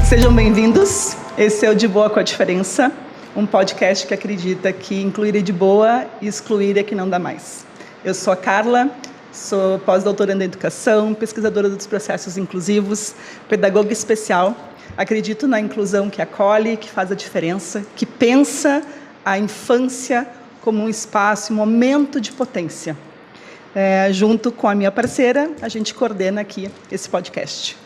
Sejam bem-vindos. Esse é o De Boa com a Diferença, um podcast que acredita que incluir é de boa e excluir é que não dá mais. Eu sou a Carla, sou pós-doutoranda em educação, pesquisadora dos processos inclusivos, pedagoga especial. Acredito na inclusão que acolhe, que faz a diferença, que pensa a infância como um espaço, um momento de potência. Junto com a minha parceira, a gente coordena aqui esse podcast.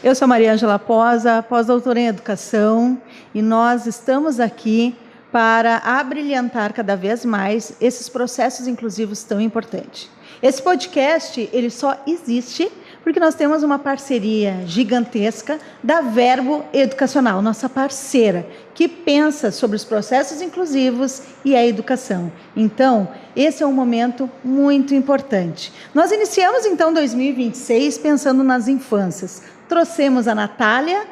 Eu sou Maria Ângela Posa, pós-doutora em Educação, e nós estamos aqui para abrilhantar cada vez mais esses processos inclusivos tão importantes. Esse podcast, ele só existe porque nós temos uma parceria gigantesca da Verbo Educacional, nossa parceira, que pensa sobre os processos inclusivos e a educação. Então, esse é um momento muito importante. Nós iniciamos, então, 2026 pensando nas infâncias. Trouxemos a Natália,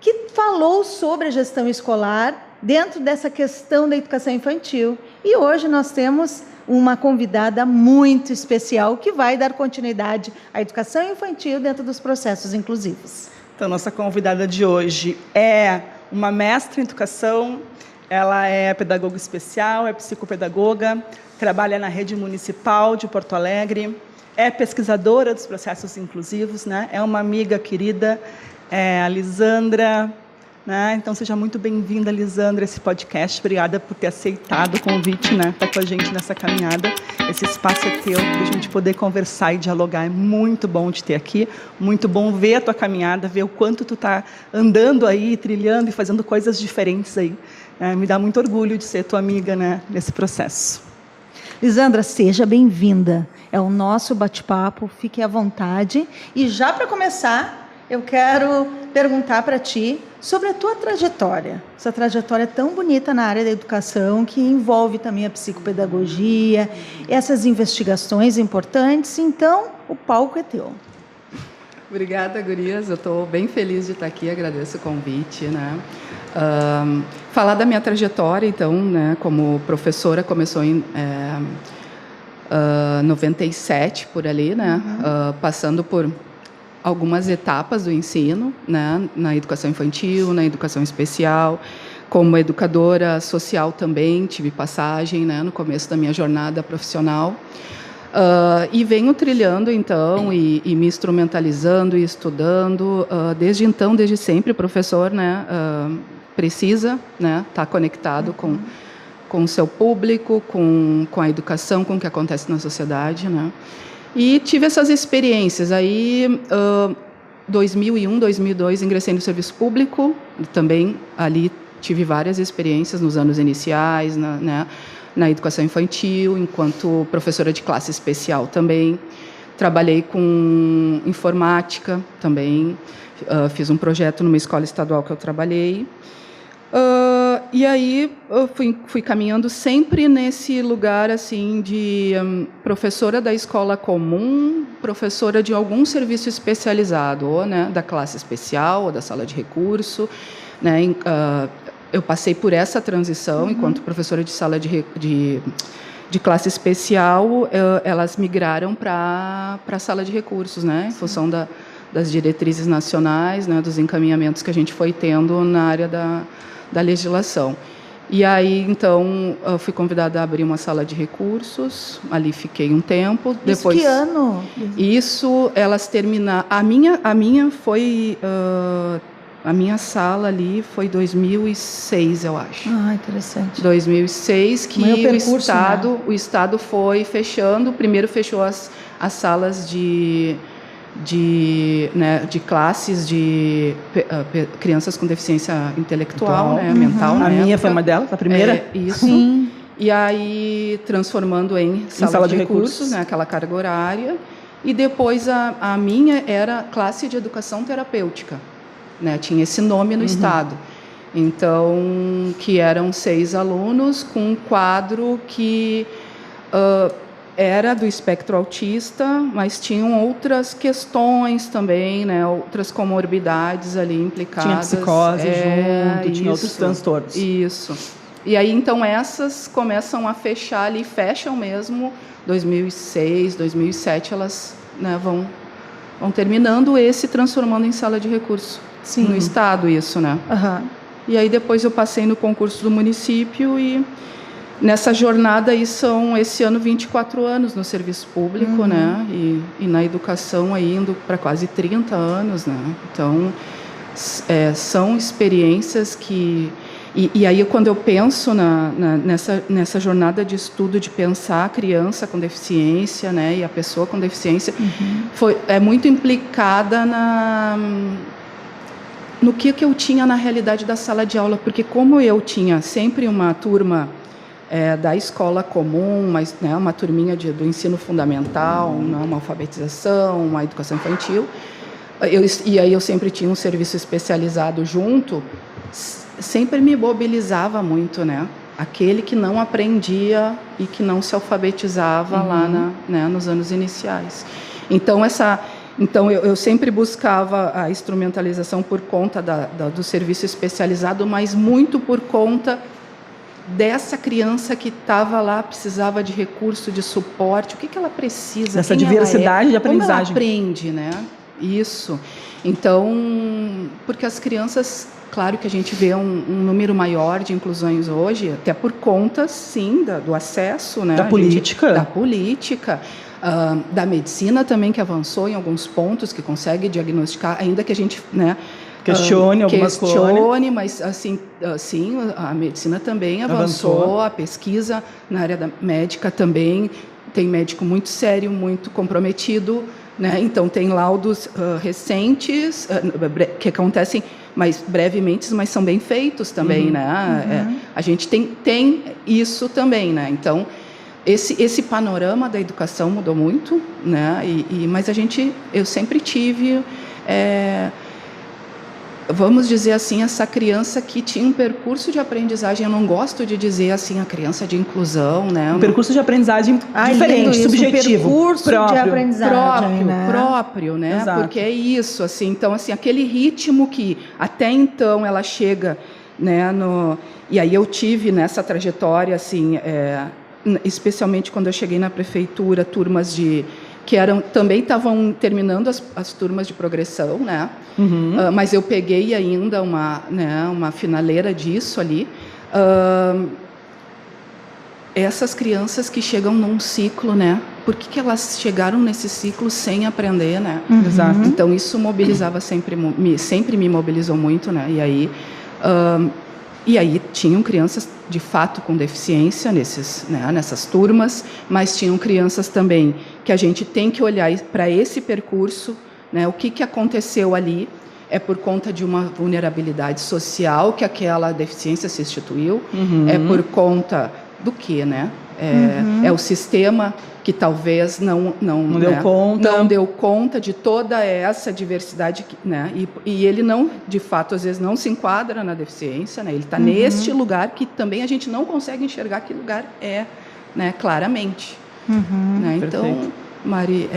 que falou sobre a gestão escolar dentro dessa questão da educação infantil. E hoje nós temos uma convidada muito especial que vai dar continuidade à educação infantil dentro dos processos inclusivos. Então, nossa convidada de hoje é uma mestra em educação, ela é pedagoga especial, é psicopedagoga, trabalha na rede municipal de Porto Alegre, é pesquisadora dos processos inclusivos, né? É uma amiga querida, a Lisandra, né? Então, seja muito bem-vinda, Lisandra, a esse podcast. Obrigada por ter aceitado o convite, né? Estar com a gente nessa caminhada. Esse espaço é teu, para a gente poder conversar e dialogar. É muito bom te ter aqui, muito bom ver a tua caminhada, ver o quanto tu está andando aí, trilhando e fazendo coisas diferentes aí. Me dá muito orgulho de ser tua amiga, né, nesse processo. Lisandra, seja bem-vinda. É o nosso bate-papo, fique à vontade. E já para começar, eu quero perguntar para ti sobre a tua trajetória. Essa trajetória tão bonita na área da educação, que envolve também a psicopedagogia, essas investigações importantes. Então, o palco é teu. Obrigada, gurias. Eu estou bem feliz de estar aqui, agradeço o convite, né? Falar da minha trajetória, então, né, como professora, começou em 97, por ali, né? Passando por algumas etapas do ensino, né, na educação infantil, na educação especial, como educadora social também, tive passagem, né, no começo da minha jornada profissional. E venho trilhando, então, e me instrumentalizando e estudando. Desde então, desde sempre, o professor, né, precisa, né, estar conectado com o seu público, com a educação, com o que acontece na sociedade, né. E tive essas experiências. Aí, 2001, 2002, ingressei no serviço público. Também ali tive várias experiências nos anos iniciais, na educação infantil, enquanto professora de classe especial também. Trabalhei com informática também. Fiz um projeto numa escola estadual que eu trabalhei. E aí eu fui caminhando sempre nesse lugar assim de professora da escola comum, professora de algum serviço especializado, ou, né, da classe especial, ou da sala de recurso, né? Eu passei por essa transição enquanto professora de sala de classe especial. Elas migraram para a sala de recursos, né, em função das diretrizes nacionais, né, dos encaminhamentos que a gente foi tendo na área da legislação. E aí, então, eu fui convidada a abrir uma sala de recursos, ali fiquei um tempo. Depois, que ano? Isso, elas terminaram... A minha foi... a minha sala ali foi 2006, eu acho. Ah, interessante. 2006, que o Estado foi fechando. Primeiro fechou as salas de classes de crianças com deficiência intelectual, né, mental. A minha foi uma delas, a primeira? Isso. Sim. E aí, transformando em sala de recursos, né, aquela carga horária. E depois a minha era classe de educação terapêutica, né, tinha esse nome no Estado. Então, que eram 6 alunos com um quadro que... era do espectro autista, mas tinham outras questões também, né, outras comorbidades ali implicadas. Tinha psicose junto, tinha outros transtornos. Isso. E aí, então, essas começam a fechar ali, fecham mesmo, 2006, 2007, elas né, vão terminando esse, transformando em sala de recurso. Sim. No estado isso, né? Aham. E aí depois eu passei no concurso do município e nessa jornada aí são, esse ano, 24 anos no serviço público, né? E na educação aí indo para quase 30 anos, né? Então, são experiências que... E aí, quando eu penso nessa jornada de estudo, de pensar a criança com deficiência, né, e a pessoa com deficiência, é muito implicada no que eu tinha na realidade da sala de aula, porque como eu tinha sempre uma turma da escola comum, mas, né, uma turminha do ensino fundamental, uma alfabetização, uma educação infantil, e aí eu sempre tinha um serviço especializado junto, sempre me mobilizava muito, né? Aquele que não aprendia e que não se alfabetizava lá nos anos iniciais. Então, eu sempre buscava a instrumentalização por conta do serviço especializado, mas muito por conta dessa criança que estava lá, precisava de recurso, de suporte, o que ela precisa, dessa diversidade de aprendizagem. Como ela aprende, né? Isso. Então, porque as crianças, claro que a gente vê um número maior de inclusões hoje, até por conta, sim, do acesso, né? Da política. Da política, da medicina também, que avançou em alguns pontos, que consegue diagnosticar, ainda que a gente, né, questione algumas coisas. Mas assim, a medicina também avançou, a pesquisa na área da médica também, tem médico muito sério, muito comprometido, né? Então tem laudos recentes que acontecem mais brevemente, mas são bem feitos também, né? A gente tem isso também, né? Então esse panorama da educação mudou muito, né? Mas eu sempre tive vamos dizer assim, essa criança que tinha um percurso de aprendizagem, eu não gosto de dizer assim, a criança de inclusão, né? Um percurso de aprendizagem diferente, isso, subjetivo. Um percurso de aprendizagem, próprio, né? Exato. Porque é isso, assim, então, assim, aquele ritmo que até então ela chega, né, e aí eu tive nessa trajetória, assim, especialmente quando eu cheguei na prefeitura, turmas que também estavam terminando as turmas de progressão, né? Mas eu peguei ainda uma finaleira disso ali. Essas crianças que chegam num ciclo, né? Por que elas chegaram nesse ciclo sem aprender, né? Exato. Então isso mobilizava sempre me mobilizou muito, né? E aí tinham crianças de fato com deficiência nessas turmas, mas tinham crianças também que a gente tem que olhar para esse percurso, né? O que aconteceu ali é por conta de uma vulnerabilidade social que aquela deficiência se instituiu, é por conta do quê, né? É o sistema que talvez não deu conta de toda essa diversidade, né? E ele não, de fato, às vezes não se enquadra na deficiência, né? Ele está neste lugar que também a gente não consegue enxergar que lugar é, né? Claramente. Né? Então, Mari,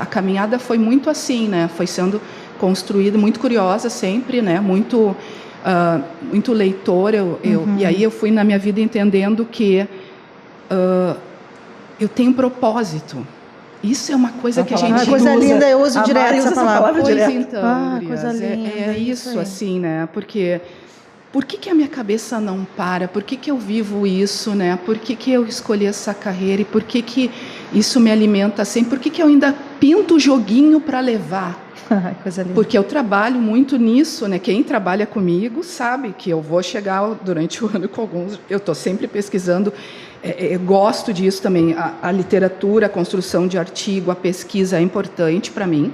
a caminhada foi muito assim, né? Foi sendo construída, muito curiosa sempre, né? Muito leitora. E aí eu fui na minha vida entendendo que eu tenho propósito. Isso é uma coisa que a gente coisa linda, eu uso direto essa palavra. Pois então, coisa linda. É isso assim, né? Porque por que a minha cabeça não para? Por que eu vivo isso, né? Por que eu escolhi essa carreira? E por que isso me alimenta sempre? Por que eu ainda pinto o joguinho para levar? Coisa linda. Porque eu trabalho muito nisso, né? Quem trabalha comigo sabe que eu vou chegar durante o ano com alguns... Eu estou sempre pesquisando, eu gosto disso também. A literatura, a construção de artigo, a pesquisa é importante para mim.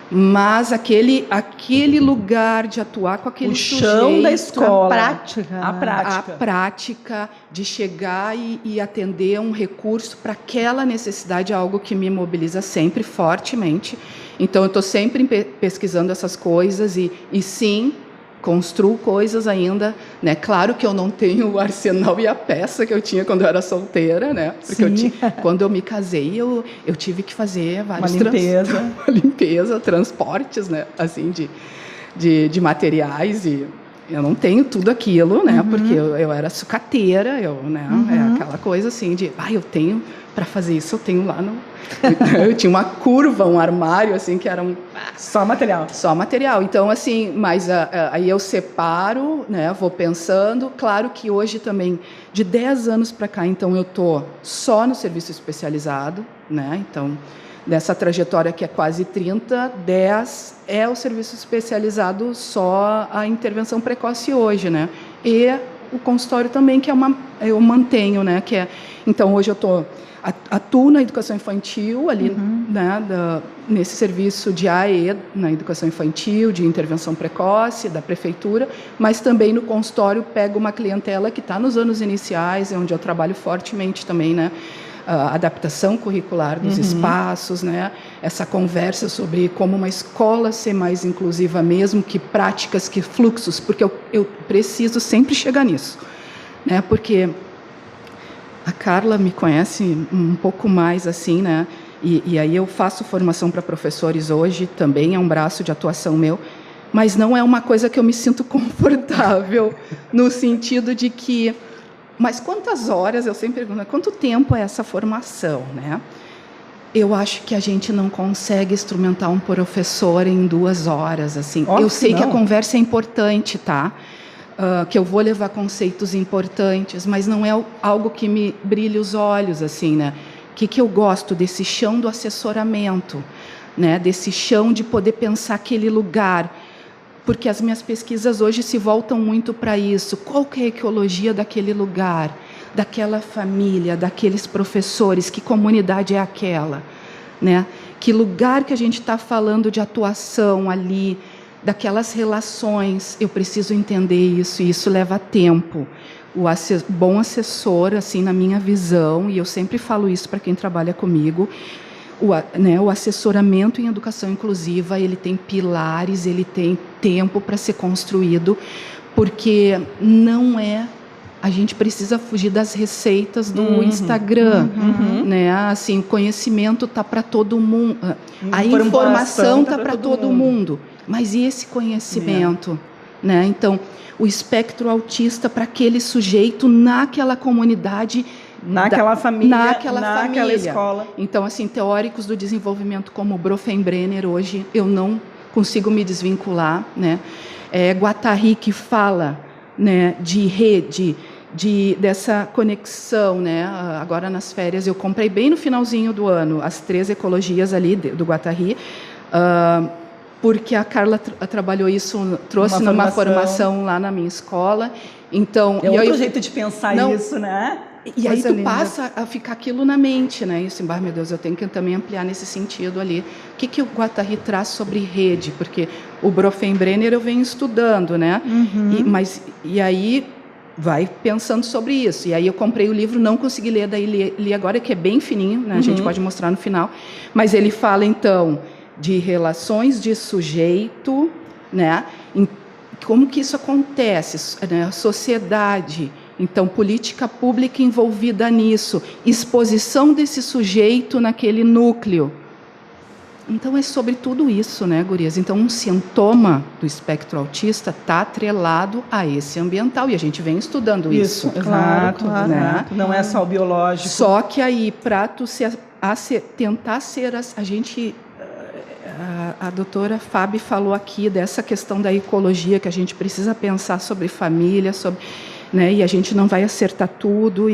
Mas aquele lugar de atuar com aquele chão da escola, a prática de chegar e atender um recurso para aquela necessidade é algo que me mobiliza sempre fortemente. Então eu estou sempre pesquisando essas coisas e sim, construo coisas ainda, né? Claro que eu não tenho o arsenal e a peça que eu tinha quando eu era solteira, né? Porque quando eu me casei, eu tive que fazer vários uma limpeza, transportes, né? Assim, de materiais e eu não tenho tudo aquilo, né? Porque eu era sucateira, né? É aquela coisa assim de, eu tenho para fazer isso, eu tenho lá no... Eu tinha uma curva, um armário, assim, que era Só material. Só material. Então, assim, mas aí eu separo, né? Vou pensando. Claro que hoje também, de 10 anos para cá, então, eu estou só no serviço especializado, né? Então, dessa trajetória que é quase 30, 10 é o serviço especializado, só a intervenção precoce hoje, né? E o consultório também, que eu mantenho, né? Que é, então, hoje eu atuo na educação infantil, ali, né, nesse serviço de AE, na educação infantil, de intervenção precoce, da prefeitura, mas também no consultório pego uma clientela que está nos anos iniciais, onde eu trabalho fortemente também, né? A adaptação curricular dos espaços, né? Essa conversa sobre como uma escola ser mais inclusiva mesmo, que práticas, que fluxos, porque eu preciso sempre chegar nisso, né? Porque a Carla me conhece um pouco mais assim, né? E aí eu faço formação para professores hoje, também é um braço de atuação meu, mas não é uma coisa que eu me sinto confortável, no sentido de que... Mas quantas horas, eu sempre pergunto, quanto tempo é essa formação, né? Eu acho que a gente não consegue instrumentar um professor em 2 horas, assim. Óbvio eu sei que a não. conversa é importante, tá? Que eu vou levar conceitos importantes, mas não é algo que me brilhe os olhos, assim, né? O que eu gosto desse chão do assessoramento, né? Desse chão de poder pensar aquele lugar, porque as minhas pesquisas hoje se voltam muito para isso. Qual que é a ecologia daquele lugar, daquela família, daqueles professores? Que comunidade é aquela, né? Que lugar que a gente está falando de atuação ali, daquelas relações? Eu preciso entender isso, e isso leva tempo. O bom assessor, assim, na minha visão, e eu sempre falo isso para quem trabalha comigo, o assessoramento em educação inclusiva, ele tem pilares, ele tem tempo para ser construído, porque não é... A gente precisa fugir das receitas do Instagram, né? Assim, o conhecimento está para todo mundo, a informação está para todo mundo. Mas e esse conhecimento, né? Então, o espectro autista para aquele sujeito naquela comunidade, naquela família, naquela escola. Então, assim, teóricos do desenvolvimento como Bronfenbrenner, hoje eu não consigo me desvincular, né? Guattari, que fala, né, de rede, dessa conexão, né? Agora nas férias eu comprei bem no finalzinho do ano as 3 ecologias ali do Guattari, porque a Carla trabalhou isso, trouxe numa formação lá na minha escola. Então, é outro jeito de pensar isso, né? E aí tu passa a ficar aquilo na mente, né? E assim, meu Deus, eu tenho que também ampliar nesse sentido ali. O que o Guattari traz sobre rede? Porque o Bronfenbrenner eu venho estudando, né? E aí vai pensando sobre isso. E aí eu comprei o livro, não consegui ler, daí li agora, que é bem fininho, né? A gente pode mostrar no final. Mas ele fala, então, de relações de sujeito, né? Como que isso acontece, né? A sociedade, então, política pública envolvida nisso, exposição desse sujeito naquele núcleo. Então, é sobre tudo isso, né, gurias? Então, um sintoma do espectro autista está atrelado a esse ambiental, e a gente vem estudando isso. Exato, né? Não é só o biológico. Só que aí, para tu tentar ser... A gente... A doutora Fábio falou aqui dessa questão da ecologia, que a gente precisa pensar sobre família, né, e a gente não vai acertar tudo,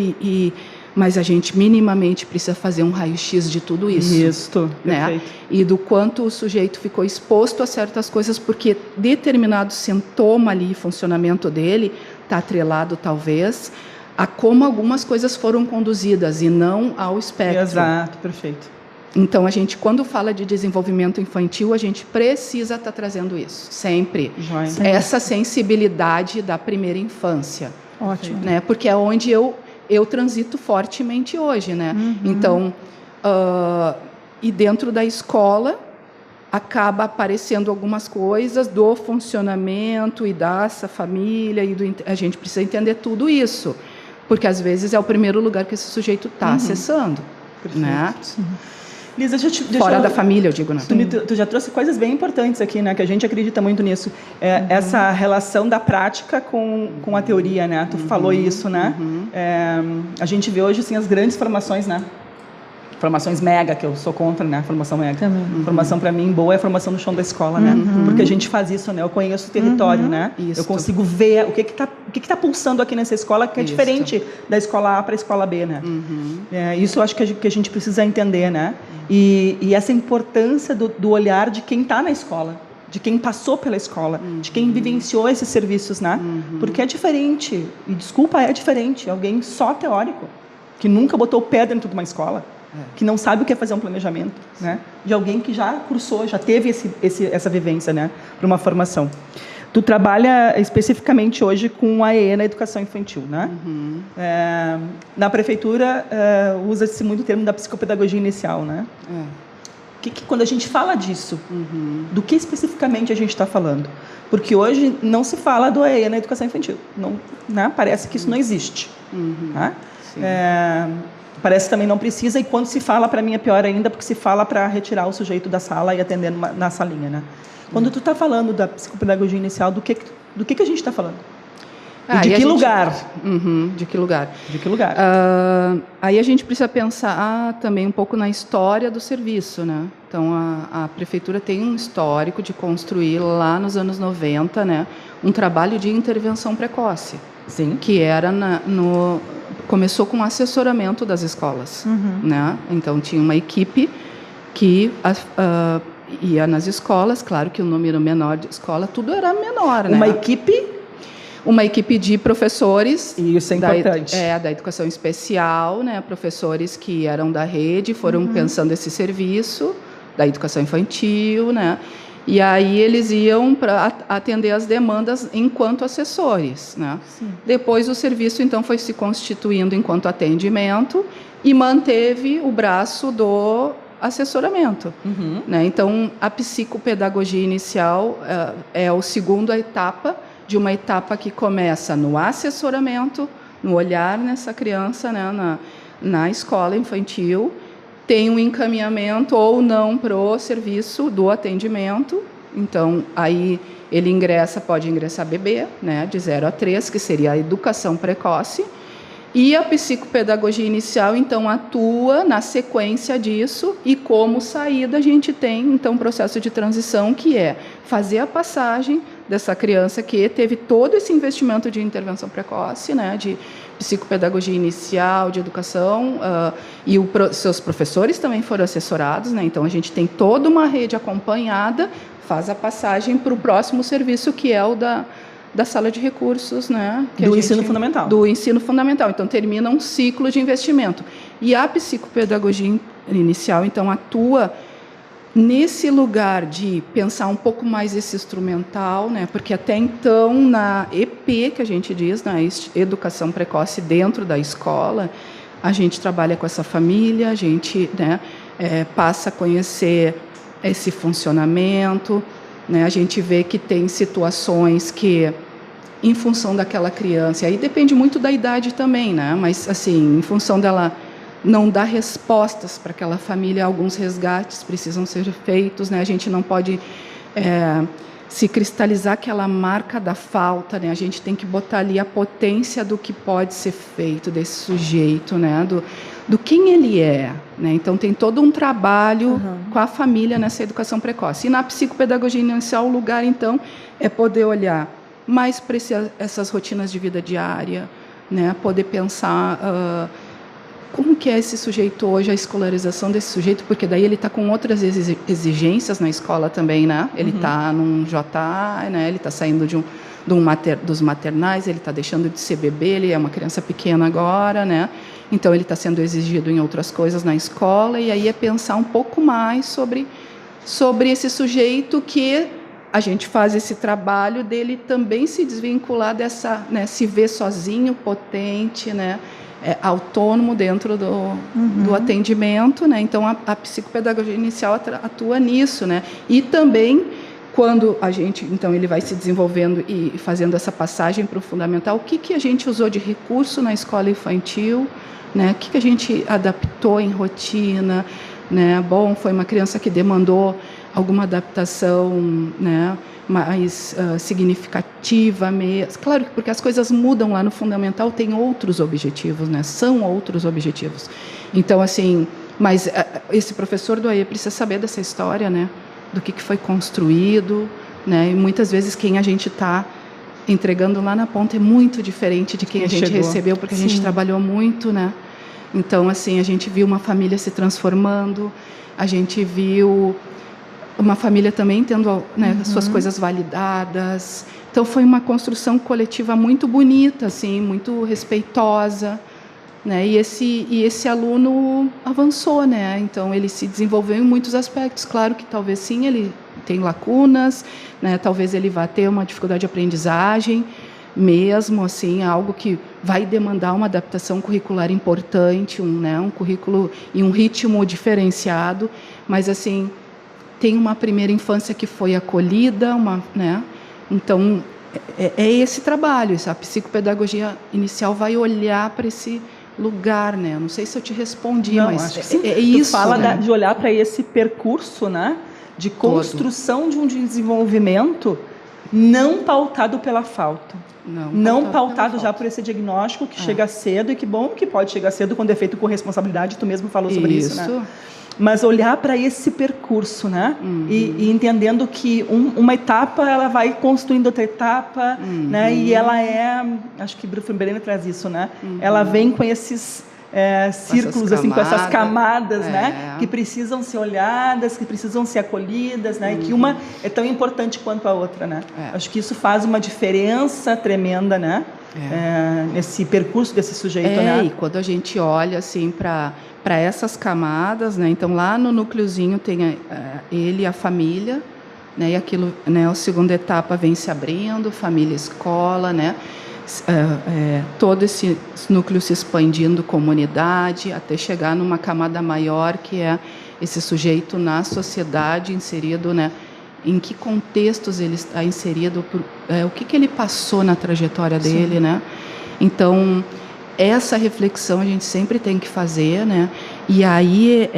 mas a gente minimamente precisa fazer um raio-x de tudo isso. Isso, né? perfeito. E do quanto o sujeito ficou exposto a certas coisas, porque determinado sintoma ali, funcionamento dele, está atrelado talvez a como algumas coisas foram conduzidas e não ao espectro. Exato, perfeito. Então, a gente, quando fala de desenvolvimento infantil, a gente precisa estar trazendo isso, sempre. Joia. Essa sensibilidade da primeira infância. Ótimo. Né? Porque é onde eu transito fortemente hoje, né? Então, e dentro da escola, acaba aparecendo algumas coisas do funcionamento e dessa família, a gente precisa entender tudo isso, porque às vezes é o primeiro lugar que esse sujeito está acessando. Perfeito. Né? Lisa, Fora da família, eu digo, né? Tu já trouxe coisas bem importantes aqui, né? Que a gente acredita muito nisso. Essa relação da prática com a teoria, né? Tu falou isso, né? A gente vê hoje, assim, as grandes formações, né? Formações mega, que eu sou contra, né? Formação mega. Formação, para mim, boa é a formação no chão da escola, né? Porque a gente faz isso, né? Eu conheço o território, né? Isso. Eu consigo ver o que tá pulsando aqui nessa escola, que é diferente da escola A para a escola B, né? Isso eu acho que a gente precisa entender, né? E essa importância do olhar de quem está na escola, de quem passou pela escola, de quem vivenciou esses serviços, né? Porque é diferente, e desculpa, é diferente. Alguém só teórico, que nunca botou o pé dentro de uma escola, que não sabe o que é fazer um planejamento, né? De alguém que já cursou, já teve essa vivência, né? Para uma formação. Tu trabalha especificamente hoje com a EE na educação infantil, né? Na prefeitura usa-se muito o termo da psicopedagogia inicial, né? Quando a gente fala disso, do que especificamente a gente está falando? Porque hoje não se fala do EE na educação infantil, não, né? Parece que isso não existe, né? Parece que também não precisa, e quando se fala, para mim é pior ainda, porque se fala para retirar o sujeito da sala e atender na salinha, né? Quando tu está falando da psicopedagogia inicial, do que a gente está falando? De que lugar? De que lugar? De que lugar? Aí a gente precisa pensar também um pouco na história do serviço, né? Então, a prefeitura tem um histórico de construir lá nos anos 90, né, um trabalho de intervenção precoce. Sim. Que era começou com assessoramento das escolas, né? Então tinha uma equipe que ia nas escolas, claro que o número menor de escola, tudo era menor, né? Uma equipe de professores. Isso é importante. Da educação especial, né? Professores que eram da rede, foram pensando esse serviço da educação infantil, né? E aí eles iam para atender as demandas enquanto assessores, né? Depois o serviço, então, foi se constituindo enquanto atendimento e manteve o braço do assessoramento, né? Então, a psicopedagogia inicial é a segunda etapa de uma etapa que começa no assessoramento, no olhar nessa criança, né? Na escola infantil, tem um encaminhamento ou não para o serviço do atendimento. Então, aí ele pode ingressar bebê, né, de 0 a 3, que seria a educação precoce. E a psicopedagogia inicial, então, atua na sequência disso, e como saída a gente tem, então, um processo de transição, que é fazer a passagem dessa criança que teve todo esse investimento de intervenção precoce, né, de psicopedagogia inicial, de educação, e seus professores também foram assessorados, né, então a gente tem toda uma rede acompanhada, faz a passagem para o próximo serviço, que é o da sala de recursos, né? Ensino fundamental. Do ensino fundamental. Então, termina um ciclo de investimento. E a psicopedagogia inicial, então, atua nesse lugar de pensar um pouco mais esse instrumental, né? Porque até então, na EP, que a gente diz, na educação precoce dentro da escola, a gente trabalha com essa família, a gente, né, passa a conhecer esse funcionamento, né? A gente vê que tem situações que, em função daquela criança, aí depende muito da idade também, né? Mas, assim, em função dela não dar respostas para aquela família, alguns resgates precisam ser feitos, né? A gente não pode se cristalizar aquela marca da falta, né? A gente tem que botar ali a potência do que pode ser feito desse sujeito, né? Do quem ele é, né? Então tem todo um trabalho com a família nessa educação precoce. E na psicopedagogia inicial, o lugar, então, é poder olhar mais para essas rotinas de vida diária, né? Poder pensar como que é esse sujeito hoje, a escolarização desse sujeito, porque daí ele está com outras exigências na escola também, né? Ele está num JA, né? Ele está saindo dos maternais, ele está deixando de ser bebê, ele é uma criança pequena agora, né? Então, ele está sendo exigido em outras coisas na escola, e aí é pensar um pouco mais sobre esse sujeito, que a gente faz esse trabalho dele também se desvincular dessa, né, se ver sozinho, potente, né, autônomo dentro do atendimento, né? Então, a psicopedagogia inicial atua nisso, né? E também, quando a gente, então, ele vai se desenvolvendo e fazendo essa passagem para o fundamental, o que a gente usou de recurso na escola infantil, né? O que a gente adaptou em rotina, né? Bom, foi uma criança que demandou alguma adaptação, né, mais significativa mesmo. Claro, porque as coisas mudam lá no fundamental, tem outros objetivos, né? São outros objetivos. Então, assim, mas esse professor do AE precisa saber dessa história, né? Do que foi construído, né? E muitas vezes quem a gente está entregando lá na ponta é muito diferente de quem a gente recebeu, porque a gente trabalhou muito, né? Então, assim, a gente viu uma família se transformando, a gente viu uma família também tendo, né, suas coisas validadas. Então, foi uma construção coletiva muito bonita, assim, muito respeitosa, né? E esse aluno avançou, né? Então, ele se desenvolveu em muitos aspectos. Claro que talvez sim, ele tem lacunas, né? Talvez ele vá ter uma dificuldade de aprendizagem, mesmo assim, algo que vai demandar uma adaptação curricular importante, um currículo e um ritmo diferenciado, mas assim, tem uma primeira infância que foi acolhida, né? Então, é esse trabalho, a psicopedagogia inicial vai olhar para esse lugar, né? Não sei se eu te respondi, não, mas acho que sim. isso. Tu fala de olhar para esse percurso, né? De construção de um desenvolvimento não pautado pela falta. Não pautado já por esse diagnóstico que chega cedo, e que bom que pode chegar cedo quando é feito com responsabilidade, tu mesmo falou sobre isso, né? Mas olhar para esse percurso, né? E entendendo que uma etapa ela vai construindo outra etapa, né? E ela acho que Blumenberg traz isso, né? Ela vem com esses círculos, assim, com essas camadas, né? Que precisam ser olhadas, que precisam ser acolhidas, né? E que uma é tão importante quanto a outra, né? Acho que isso faz uma diferença tremenda, né? Nesse percurso desse sujeito, né? E quando a gente olha, assim, para essas camadas, né? Então, lá no núcleozinho tem ele e a família, né? E aquilo, né? A segunda etapa vem se abrindo, família, escola, né? Todo esse núcleo se expandindo, comunidade, até chegar numa camada maior, que é esse sujeito na sociedade inserido, né? Em que contextos ele está inserido, o que ele passou na trajetória dele, né? Então, essa reflexão a gente sempre tem que fazer, né? E aí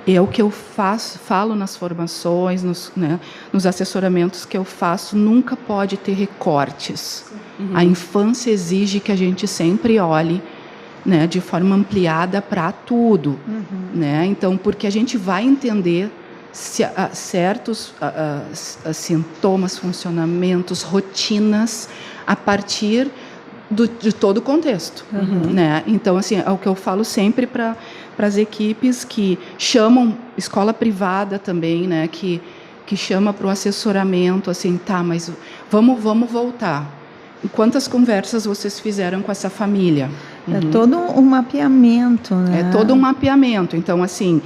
é o que eu falo nas formações, nos assessoramentos que eu faço, nunca pode ter recortes. A infância exige que a gente sempre olhe, né, de forma ampliada para tudo, né? Então, porque a gente vai entender certos sintomas, funcionamentos, rotinas a partir de todo o contexto, né? Então, assim, é o que eu falo sempre para as equipes que chamam escola privada também, né? Que chama para o assessoramento, assim, tá, mas vamos voltar. Quantas conversas vocês fizeram com essa família? É todo um mapeamento, né? É todo um mapeamento. Então, assim,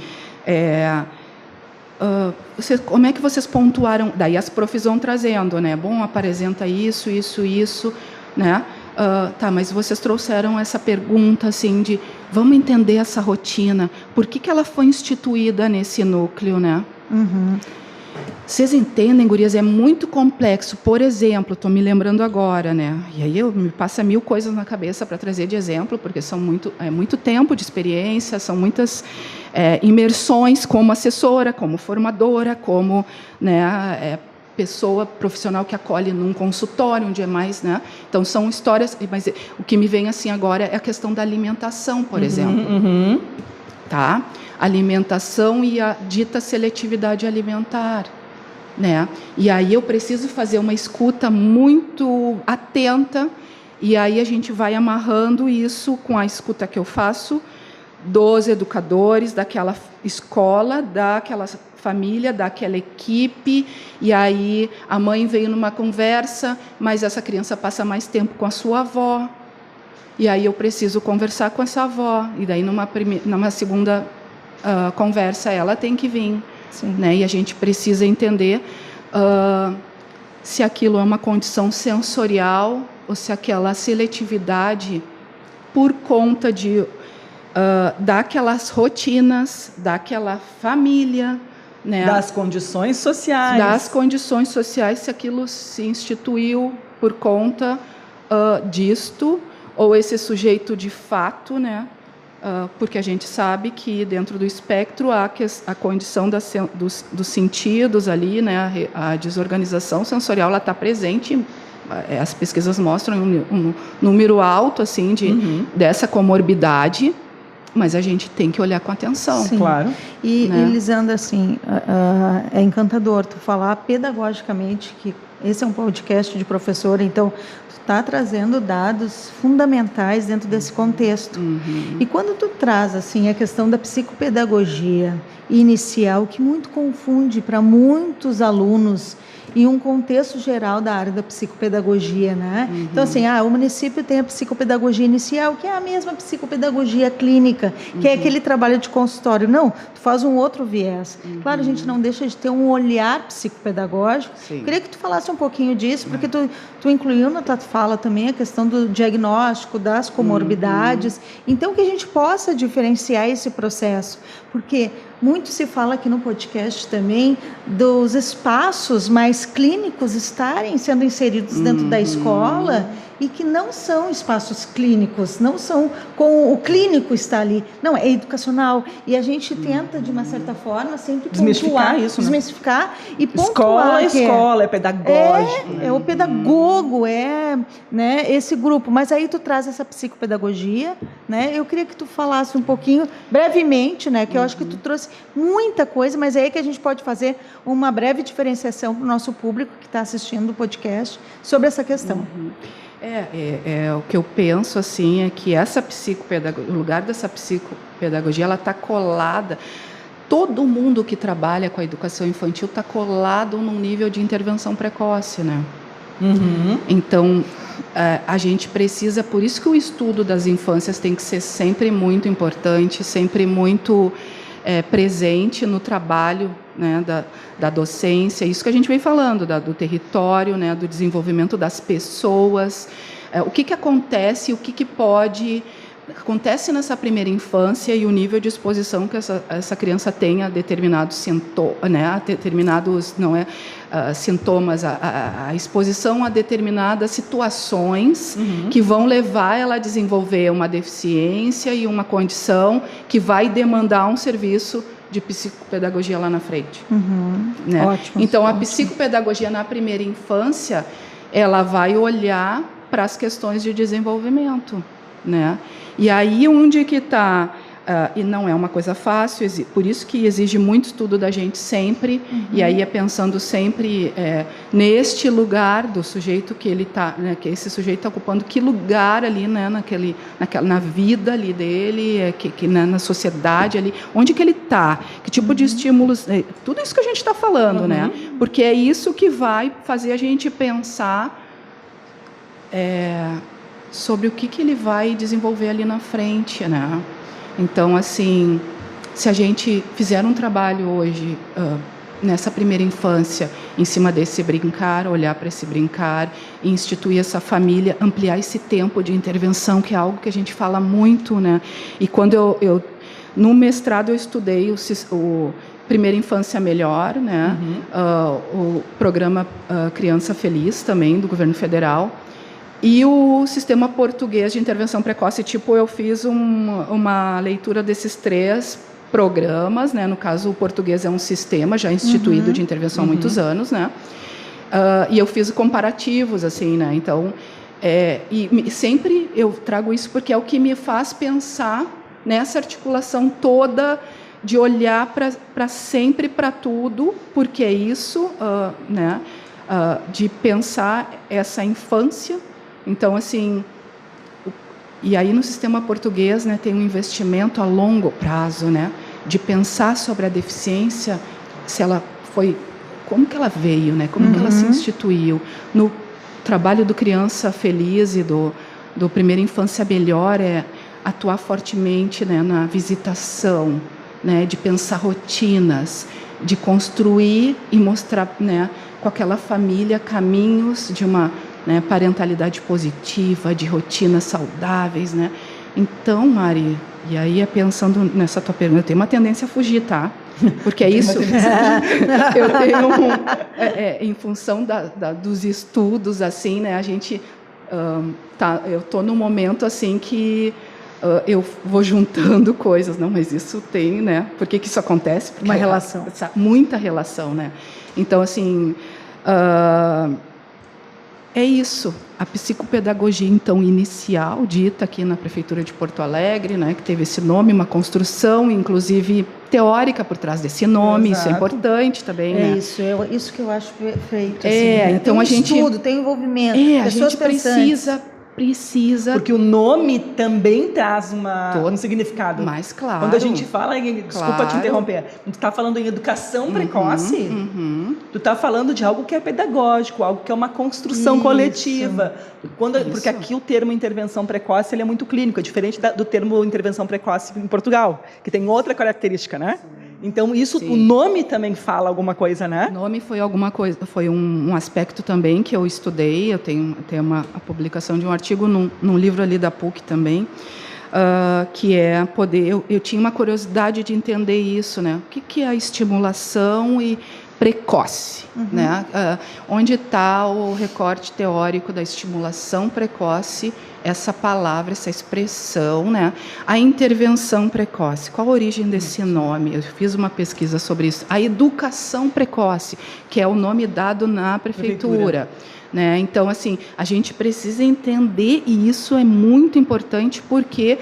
como é que vocês pontuaram? Daí as profs vão trazendo, né? Bom, apresenta isso, né? Tá, mas vocês trouxeram essa pergunta, assim, de vamos entender essa rotina. Por que ela foi instituída nesse núcleo, né? Vocês entendem, gurias, é muito complexo. Por exemplo, estou me lembrando agora, né? E aí me passa 1000 coisas na cabeça para trazer de exemplo, porque é muito tempo de experiência, são muitas imersões como assessora, como formadora, como, né, pessoa profissional que acolhe num consultório, onde é mais, né? Então, são histórias, mas o que me vem assim agora é a questão da alimentação, por exemplo. Tá? Alimentação e a dita seletividade alimentar, né? E aí eu preciso fazer uma escuta muito atenta, e aí a gente vai amarrando isso com a escuta que eu faço dos educadores, daquela escola, daquela família, daquela equipe, e aí a mãe veio numa conversa, mas essa criança passa mais tempo com a sua avó, e aí eu preciso conversar com essa avó, e daí numa segunda conversa ela tem que vir, né? E a gente precisa entender se aquilo é uma condição sensorial ou se aquela seletividade por conta daquelas rotinas, daquela família, né? Das condições sociais. Se aquilo se instituiu por conta disto, ou esse sujeito de fato, né? porque a gente sabe que dentro do espectro há a condição dos sentidos ali, né, a desorganização sensorial, ela está presente. As pesquisas mostram um número alto assim dessa comorbidade, mas a gente tem que olhar com atenção. Sim. Claro. E, né? Lisandra, assim, é encantador tu falar pedagogicamente que esse é um podcast de professora, então tu está trazendo dados fundamentais dentro desse contexto. E quando tu traz assim a questão da psicopedagogia inicial, que muito confunde para muitos alunos em um contexto geral da área da psicopedagogia, né? Então, assim, o município tem a psicopedagogia inicial, que é a mesma psicopedagogia clínica, que é aquele trabalho de consultório. Não, tu faz um outro viés. Claro, a gente não deixa de ter um olhar psicopedagógico. Sim. Queria que tu falasse um pouquinho disso, porque tu incluiu na tua fala também a questão do diagnóstico, das comorbidades. Então, que a gente possa diferenciar esse processo, porque muito se fala aqui no podcast também dos espaços mais clínicos estarem sendo inseridos dentro da escola e que não são espaços clínicos, não são com o clínico está ali, não, é educacional. E a gente tenta, de uma certa forma, sempre Desmistificar isso, né? desmistificar e pontuar. Escola é escola, é pedagógico. É o pedagogo, né, esse grupo. Mas aí tu traz essa psicopedagogia, né? Eu queria que tu falasse um pouquinho, brevemente, né? Que eu acho que tu trouxe muita coisa, mas é aí que a gente pode fazer uma breve diferenciação para o nosso público que está assistindo o podcast sobre essa questão. O que eu penso assim é que essa o lugar dessa psicopedagogia, ela está colada. Todo mundo que trabalha com a educação infantil está colado num nível de intervenção precoce, né? Então, a gente precisa, por isso que o estudo das infâncias tem que ser sempre muito importante, sempre muito presente no trabalho, né, da docência, isso que a gente vem falando, do território, né, do desenvolvimento das pessoas, o que acontece, o que pode... Acontece nessa primeira infância e o nível de exposição que essa criança tem a determinados sintomas, né, a determinados, sintomas, a exposição a determinadas situações que vão levar ela a desenvolver uma deficiência e uma condição que vai demandar um serviço de psicopedagogia lá na frente. Né? Ótimo. Então, a psicopedagogia na primeira infância, ela vai olhar para as questões de desenvolvimento, né? E aí onde que está, e não é uma coisa fácil, por isso que exige muito estudo da gente sempre, e aí é pensando sempre neste lugar do sujeito que ele está, né, que esse sujeito está ocupando, que lugar ali, né, na vida ali dele, na sociedade ali, onde que ele está, que tipo de estímulos, tudo isso que a gente está falando, né? Porque é isso que vai fazer a gente pensar sobre o que ele vai desenvolver ali na frente, né? Então, assim, se a gente fizer um trabalho hoje, nessa primeira infância, em cima desse brincar, olhar para esse brincar, instituir essa família, ampliar esse tempo de intervenção, que é algo que a gente fala muito, né? E quando eu no mestrado, eu estudei o Primeira Infância Melhor, né? O programa Criança Feliz, também, do governo federal, e o sistema português de intervenção precoce. Tipo, eu fiz uma leitura desses 3 programas, né? No caso, o português é um sistema já instituído de intervenção há muitos anos, né? E eu fiz comparativos, assim, né? Então, e sempre eu trago isso porque é o que me faz pensar nessa articulação toda de olhar para sempre, para tudo, porque é isso, né? De pensar essa infância. Então, assim, e aí no sistema português, né, tem um investimento a longo prazo, né, de pensar sobre a deficiência, se ela foi, como que ela veio, né, como que ela se instituiu. No trabalho do Criança Feliz e do Primeira Infância Melhor atuar fortemente, né, na visitação, né, de pensar rotinas, de construir e mostrar, né, com aquela família caminhos de uma, né, parentalidade positiva, de rotinas saudáveis, né? Então, Mari, e aí pensando nessa tua pergunta, eu tenho uma tendência a fugir, tá? Porque é isso. Eu tenho, em função dos estudos, assim, né? A gente eu estou num momento assim que eu vou juntando coisas, não, mas isso tem, né? Por que isso acontece? Porque uma relação. Muita relação, né? Então, assim, é isso. A psicopedagogia, então, inicial, dita aqui na Prefeitura de Porto Alegre, né, que teve esse nome, uma construção, inclusive, teórica por trás desse nome. Exato. Isso é importante também, né? Isso que eu acho perfeito. Então tem a gente... estudo, tem envolvimento, a gente precisa... Porque o nome também traz um significado. Mais claro. Quando a gente fala desculpa te interromper, tu está falando em educação precoce, tu está falando de algo que é pedagógico, algo que é uma construção coletiva. Porque aqui o termo intervenção precoce ele é muito clínico, é diferente do termo intervenção precoce em Portugal, que tem outra característica, né? Então, o nome também fala alguma coisa, né? O nome foi alguma coisa, foi um aspecto também que eu estudei. Eu tenho a publicação de um artigo num livro ali da PUC também, que é poder... Eu tinha uma curiosidade de entender isso, né? O que é a estimulação e precoce, né? Onde está o recorte teórico da estimulação precoce, essa palavra, essa expressão, né? A intervenção precoce. Qual a origem desse nome? Eu fiz uma pesquisa sobre isso. A educação precoce, que é o nome dado na prefeitura. Né? Então, assim, a gente precisa entender, e isso é muito importante porque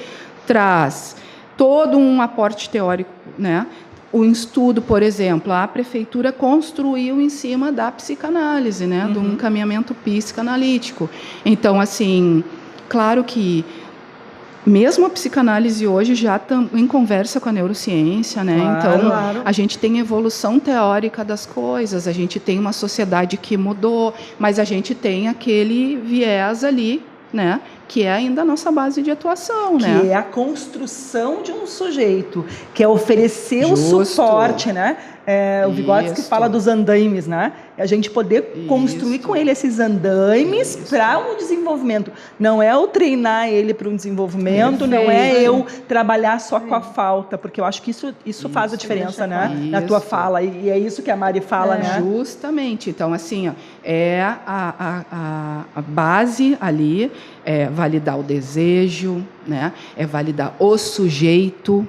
traz todo um aporte teórico, né? O estudo, por exemplo, a prefeitura construiu em cima da psicanálise, né? Do encaminhamento psicanalítico. Então, assim, claro que mesmo a psicanálise hoje já também conversa com a neurociência, né? Então, a gente tem evolução teórica das coisas, a gente tem uma sociedade que mudou, mas a gente tem aquele viés ali, né? Que é ainda a nossa base de atuação, né? Que é a construção de um sujeito, que é oferecer o suporte, né? O Vygotsky fala dos andaimes, né? A gente poder construir com ele esses andaimes para um desenvolvimento. Não é eu treinar ele para um desenvolvimento, não é eu trabalhar só com a falta, porque eu acho que isso faz a diferença, né? Na tua fala, e é isso que a Mari fala, né? Justamente. Então, assim, ó, é a base ali, é validar o desejo, né? É validar o sujeito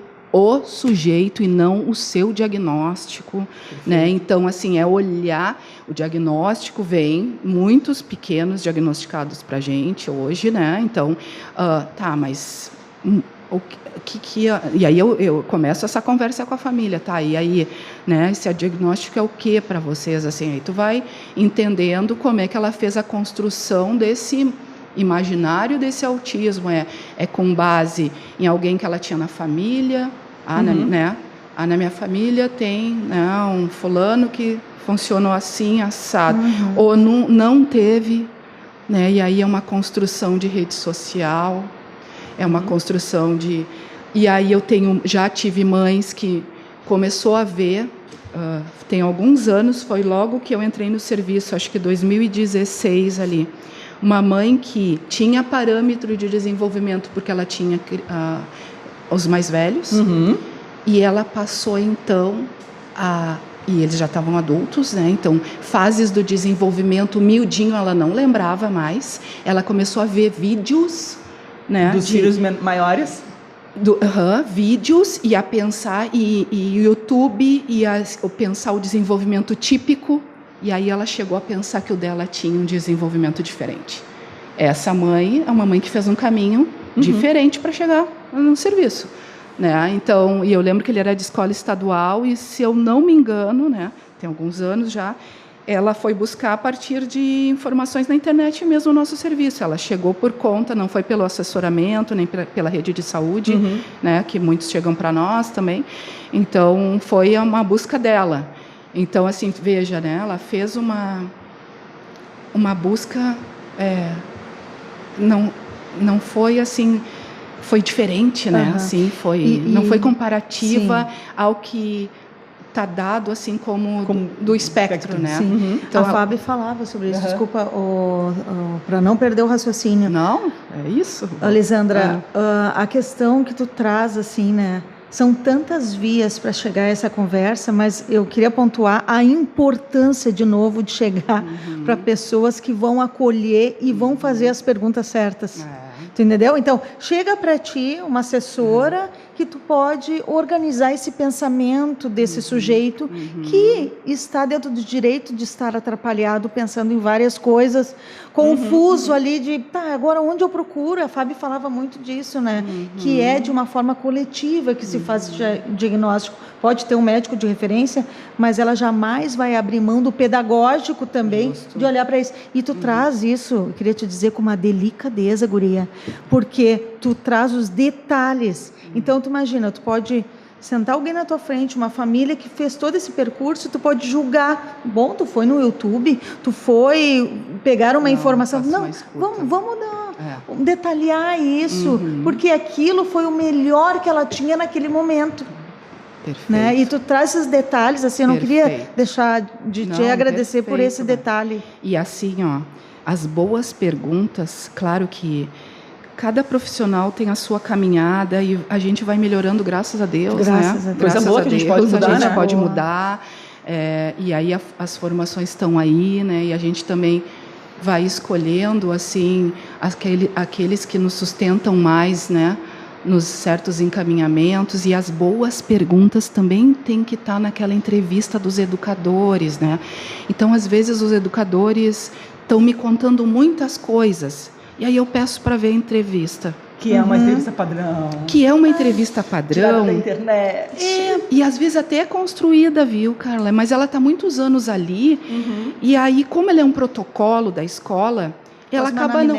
e não o seu diagnóstico, né? Então, assim, é olhar, o diagnóstico vem, muitos pequenos diagnosticados para a gente hoje, né? Então, mas e aí eu começo essa conversa com a família, tá? E aí, né? Esse diagnóstico é o que para vocês, assim? Aí tu vai entendendo como é que ela fez a construção desse imaginário desse autismo, é com base em alguém que ela tinha na família, né? Na minha família tem, né, um fulano que funcionou assim, assado, ou não teve, né? E aí é uma construção de rede social, é uma construção de... E aí já tive mães que começou a ver, tem alguns anos, foi logo que eu entrei no serviço, acho que 2016 ali, uma mãe que tinha parâmetro de desenvolvimento porque ela tinha os mais velhos, e ela passou então e eles já estavam adultos, né? Então, fases do desenvolvimento miudinho ela não lembrava mais, ela começou a ver vídeos, né? Dos filhos maiores? Vídeos, e a pensar, e YouTube, e pensar o desenvolvimento típico. E aí ela chegou a pensar que o dela tinha um desenvolvimento diferente. Essa mãe é uma mãe que fez um caminho diferente para chegar no serviço, né? Então, e eu lembro que ele era de escola estadual e, se eu não me engano, né, tem alguns anos já, ela foi buscar a partir de informações na internet mesmo o nosso serviço. Ela chegou por conta, não foi pelo assessoramento, nem pela rede de saúde, né, que muitos chegam para nós também. Então, foi uma busca dela. Então, assim, veja, né, ela fez uma busca, não foi assim, foi diferente, né? Assim, não foi comparativa ao que está dado, assim, como do espectro, né? Então, a Fábio falava sobre isso, desculpa, para não perder o raciocínio. Não, é isso. Lisandra, a questão que tu traz, assim, né? São tantas vias para chegar a essa conversa, mas eu queria pontuar a importância, de novo, de chegar para pessoas que vão acolher e vão fazer as perguntas certas. Tu entendeu? Então, chega para ti uma assessora que tu pode organizar esse pensamento desse sujeito que está dentro do direito de estar atrapalhado, pensando em várias coisas, confuso ali de, tá, agora onde eu procuro? A Fábio falava muito disso, né? Que é de uma forma coletiva que se faz diagnóstico. Pode ter um médico de referência, mas ela jamais vai abrir mão do pedagógico também, de olhar para isso. E tu traz isso, eu queria te dizer, com uma delicadeza, guria, porque tu traz os detalhes. Então, tu imagina, tu pode sentar alguém na tua frente, uma família que fez todo esse percurso, tu pode julgar. Bom, tu foi no YouTube, tu foi pegar uma informação. Não, vamos detalhar isso, porque aquilo foi o melhor que ela tinha naquele momento. Perfeito. Né? E tu traz esses detalhes, assim, eu não queria deixar de te agradecer por esse detalhe. E assim, ó, as boas perguntas, claro que cada profissional tem a sua caminhada e a gente vai melhorando, graças a Deus, graças né? a Deus. Coisa boa que a gente pode mudar, a gente né? pode mudar. E aí as formações estão aí, né? E a gente também vai escolhendo, assim, aqueles que nos sustentam mais, né? Nos certos encaminhamentos, e as boas perguntas também têm que estar naquela entrevista dos educadores, né? Então, às vezes, os educadores estão me contando muitas coisas, e aí eu peço para ver a entrevista. Que é uma entrevista padrão. Que é uma entrevista padrão. Tirada da internet. E às vezes até é construída, viu, Carla? Mas ela está muitos anos ali, e aí, como ela é um protocolo da escola, ela acaba não...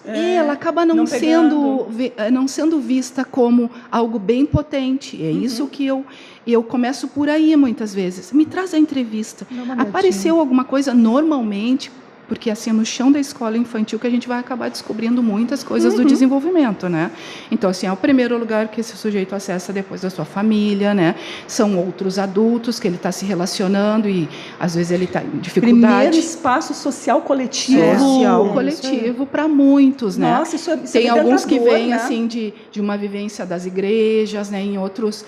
ela acaba não sendo vista como algo bem potente. É isso que eu começo por aí muitas vezes. Me traz a entrevista. Apareceu alguma coisa normalmente, porque assim é no chão da escola infantil que a gente vai acabar descobrindo muitas coisas do desenvolvimento, né? Então, assim, é o primeiro lugar que esse sujeito acessa depois da sua família, né? São outros adultos que ele está se relacionando e, às vezes, ele está em dificuldade. Primeiro espaço social coletivo. Social coletivo para muitos, né? Nossa, isso é tem alguns que vêm, né? assim, de uma vivência das igrejas, né? Em outros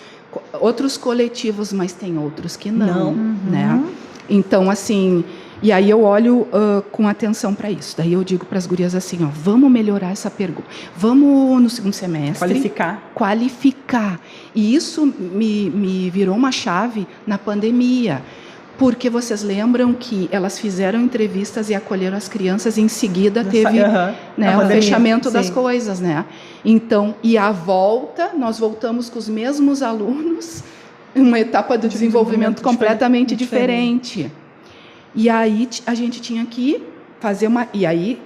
coletivos, mas tem outros que não, né? Então, assim... E aí eu olho com atenção para isso. Daí eu digo para as gurias assim, ó, vamos melhorar essa pergunta. Vamos, no segundo semestre... Qualificar. E isso me virou uma chave na pandemia. Porque vocês lembram que elas fizeram entrevistas e acolheram as crianças e em seguida teve né, o fechamento das coisas, né? Então, e a volta, nós voltamos com os mesmos alunos, uma etapa do desenvolvimento completamente diferente. E aí a gente tinha que fazer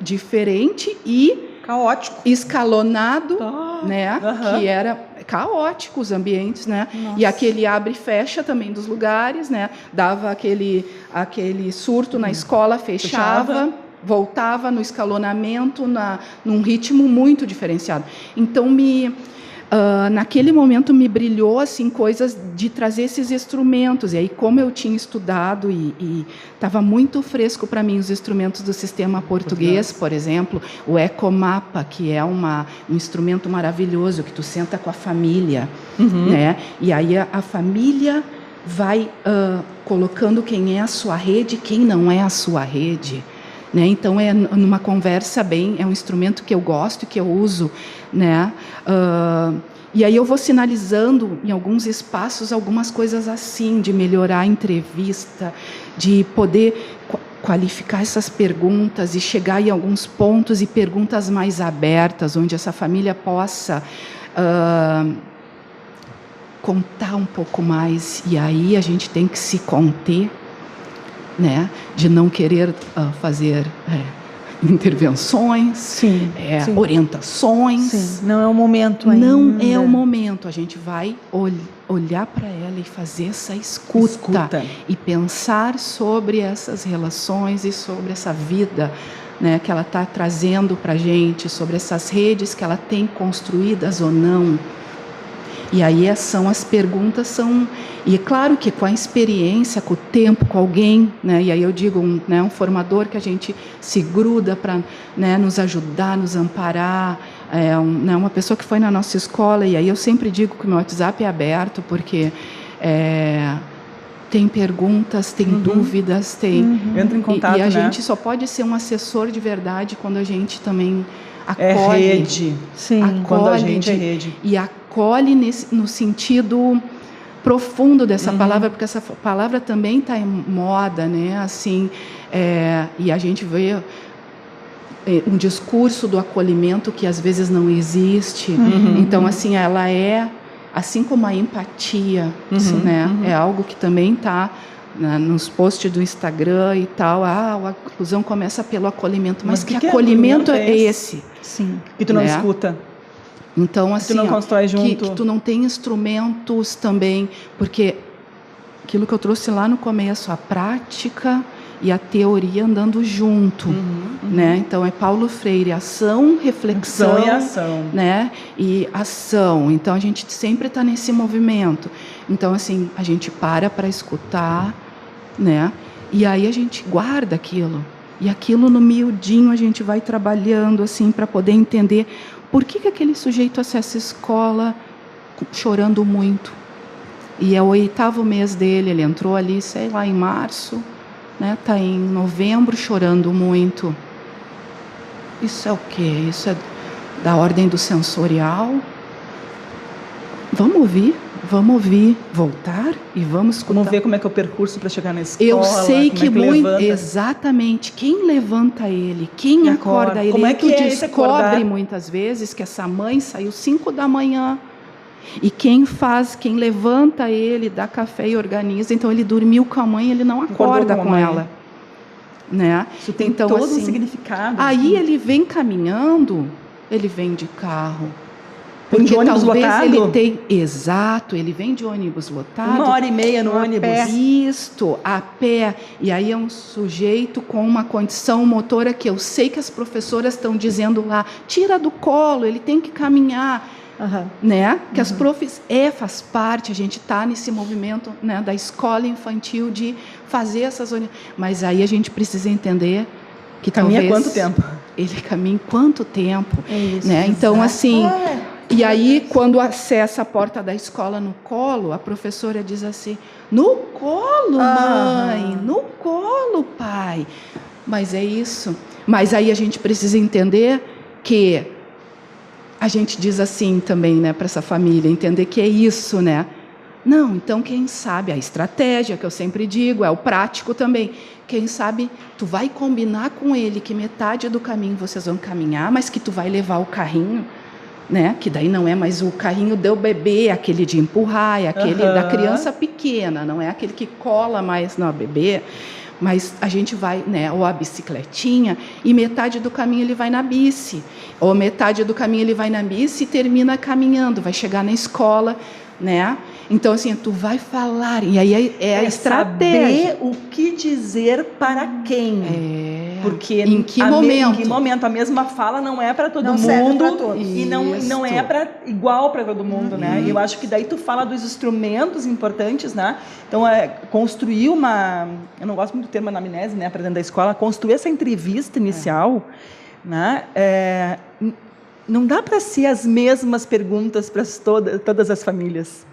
diferente e caótico, escalonado, né? Que era caótico os ambientes, né? Nossa. E aquele abre e fecha também dos lugares, né? Dava aquele surto na escola, fechava, voltava no escalonamento, num ritmo muito diferenciado. Então naquele momento me brilhou assim coisas de trazer esses instrumentos, e aí como eu tinha estudado e estava muito fresco para mim os instrumentos do sistema português, por exemplo, o Ecomapa, que é um instrumento maravilhoso que tu senta com a família, né? E aí a família vai colocando quem é a sua rede, quem não é a sua rede. Né? Então, é numa conversa é um instrumento que eu gosto e que eu uso, né? E aí eu vou sinalizando em alguns espaços algumas coisas assim, de melhorar a entrevista, de poder qualificar essas perguntas e chegar em alguns pontos e perguntas mais abertas, onde essa família possa contar um pouco mais, e aí a gente tem que se conter, né, de não querer fazer intervenções, orientações. Sim, não é o momento ainda. Não é o momento. A gente vai olhar para ela e fazer essa escuta e pensar sobre essas relações e sobre essa vida, né, que ela está trazendo para a gente, sobre essas redes que ela tem construídas ou não. E aí as perguntas e é claro que com a experiência, com o tempo, com alguém, né, e aí eu digo um formador que a gente se gruda para, né, nos ajudar, nos amparar, uma pessoa que foi na nossa escola, e aí eu sempre digo que o meu WhatsApp é aberto, porque tem perguntas, tem dúvidas, tem... Entra em contato, e a né? gente só pode ser um assessor de verdade quando a gente também acolhe. É rede. Sim. Acolhe Quando a gente é rede. E acolhe no sentido profundo dessa palavra, porque essa palavra também está em moda, né? Assim, e a gente vê um discurso do acolhimento que às vezes não existe. Então, assim, ela é, assim como a empatia, né? É algo que também está nos posts do Instagram e tal. A inclusão começa pelo acolhimento, mas que acolhimento é esse? Sim. Que tu não né? escuta. Então, assim, tu não constrói junto. que tu não tem instrumentos também, porque aquilo que eu trouxe lá no começo, a prática e a teoria andando junto, né? Então é Paulo Freire, ação, reflexão, Ação e ação, né? E ação. Então a gente sempre está nesse movimento. Então assim, a gente para escutar, né? E aí a gente guarda aquilo. E aquilo no miudinho a gente vai trabalhando assim para poder entender por que aquele sujeito acessa a escola chorando muito. E é o 8º mês dele, ele entrou ali, sei lá, em março, né? Tá em novembro chorando muito. Isso é o quê? Isso é da ordem do sensorial? Vamos ouvir, voltar e vamos escutar. Vamos ver como é que é o percurso para chegar na escola. Eu sei que muito, levanta. Exatamente, quem levanta ele, quem acorda ele, como é que tu é descobre muitas vezes que essa mãe saiu 5 da manhã e quem levanta ele, dá café e organiza, então ele dormiu com a mãe, ele não acorda com ela, né? Isso tem então, todo assim, um significado. Aí ele vem caminhando, ele vem de carro. Vem de Porque ônibus talvez lotado? ele tem... Exato, ele vem de ônibus lotado. 1h30 no ônibus. Isto, a pé. E aí é um sujeito com uma condição motora que eu sei que as professoras estão dizendo lá, tira do colo, ele tem que caminhar. Né? Que as profs... faz parte, a gente está nesse movimento, né, da escola infantil de fazer essas... Mas aí a gente precisa entender que caminha talvez... quanto tempo? Ele caminha em quanto tempo? É isso, né? Então, assim... E É aí, quando acessa a porta da escola no colo, a professora diz assim, no colo, mãe, no colo, pai. Mas é isso. Mas aí a gente precisa entender que a gente diz assim também, né, para essa família, entender que é isso, né? Não, então quem sabe a estratégia, que eu sempre digo, é o prático também. Quem sabe tu vai combinar com ele que metade do caminho vocês vão caminhar, mas que tu vai levar o carrinho, né? Que daí não é mais o carrinho do bebê, aquele de empurrar, é aquele da criança pequena, não é aquele que cola mais no bebê, mas a gente vai, né? Ou a bicicletinha, e metade do caminho ele vai na bici, ou metade do caminho ele vai na bici e termina caminhando, vai chegar na escola, né? Então, assim, tu vai falar, e aí é a estratégia. Saber o que dizer para quem. Porque em que momento? Em que momento? A mesma fala não é para todo Não serve mundo pra todos. e não é igual para todo mundo, né? E eu acho que daí tu fala dos instrumentos importantes, né? Então, construir uma... Eu não gosto muito do termo anamnese, né? Para dentro da escola. Construir essa entrevista inicial, né? Não dá para ser as mesmas perguntas para todas as famílias.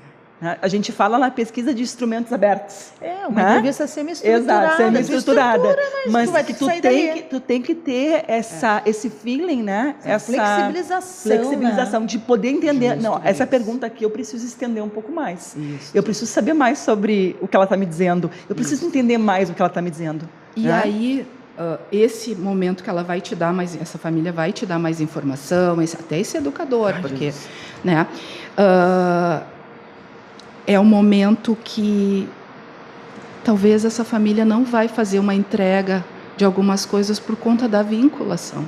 A gente fala na pesquisa de instrumentos abertos. Uma entrevista semi-estruturada. Exato, semi-estruturada. Mas tu tem que ter esse feeling, né? Essa flexibilização de poder entender. Não, essa pergunta aqui eu preciso estender um pouco mais. Eu preciso saber mais sobre o que ela está me dizendo. Eu preciso entender mais o que ela está me dizendo. E aí... esse momento que ela vai te dar mais, essa família vai te dar mais informação, até esse educador, porque, né, é um momento que talvez essa família não vai fazer uma entrega de algumas coisas por conta da vinculação.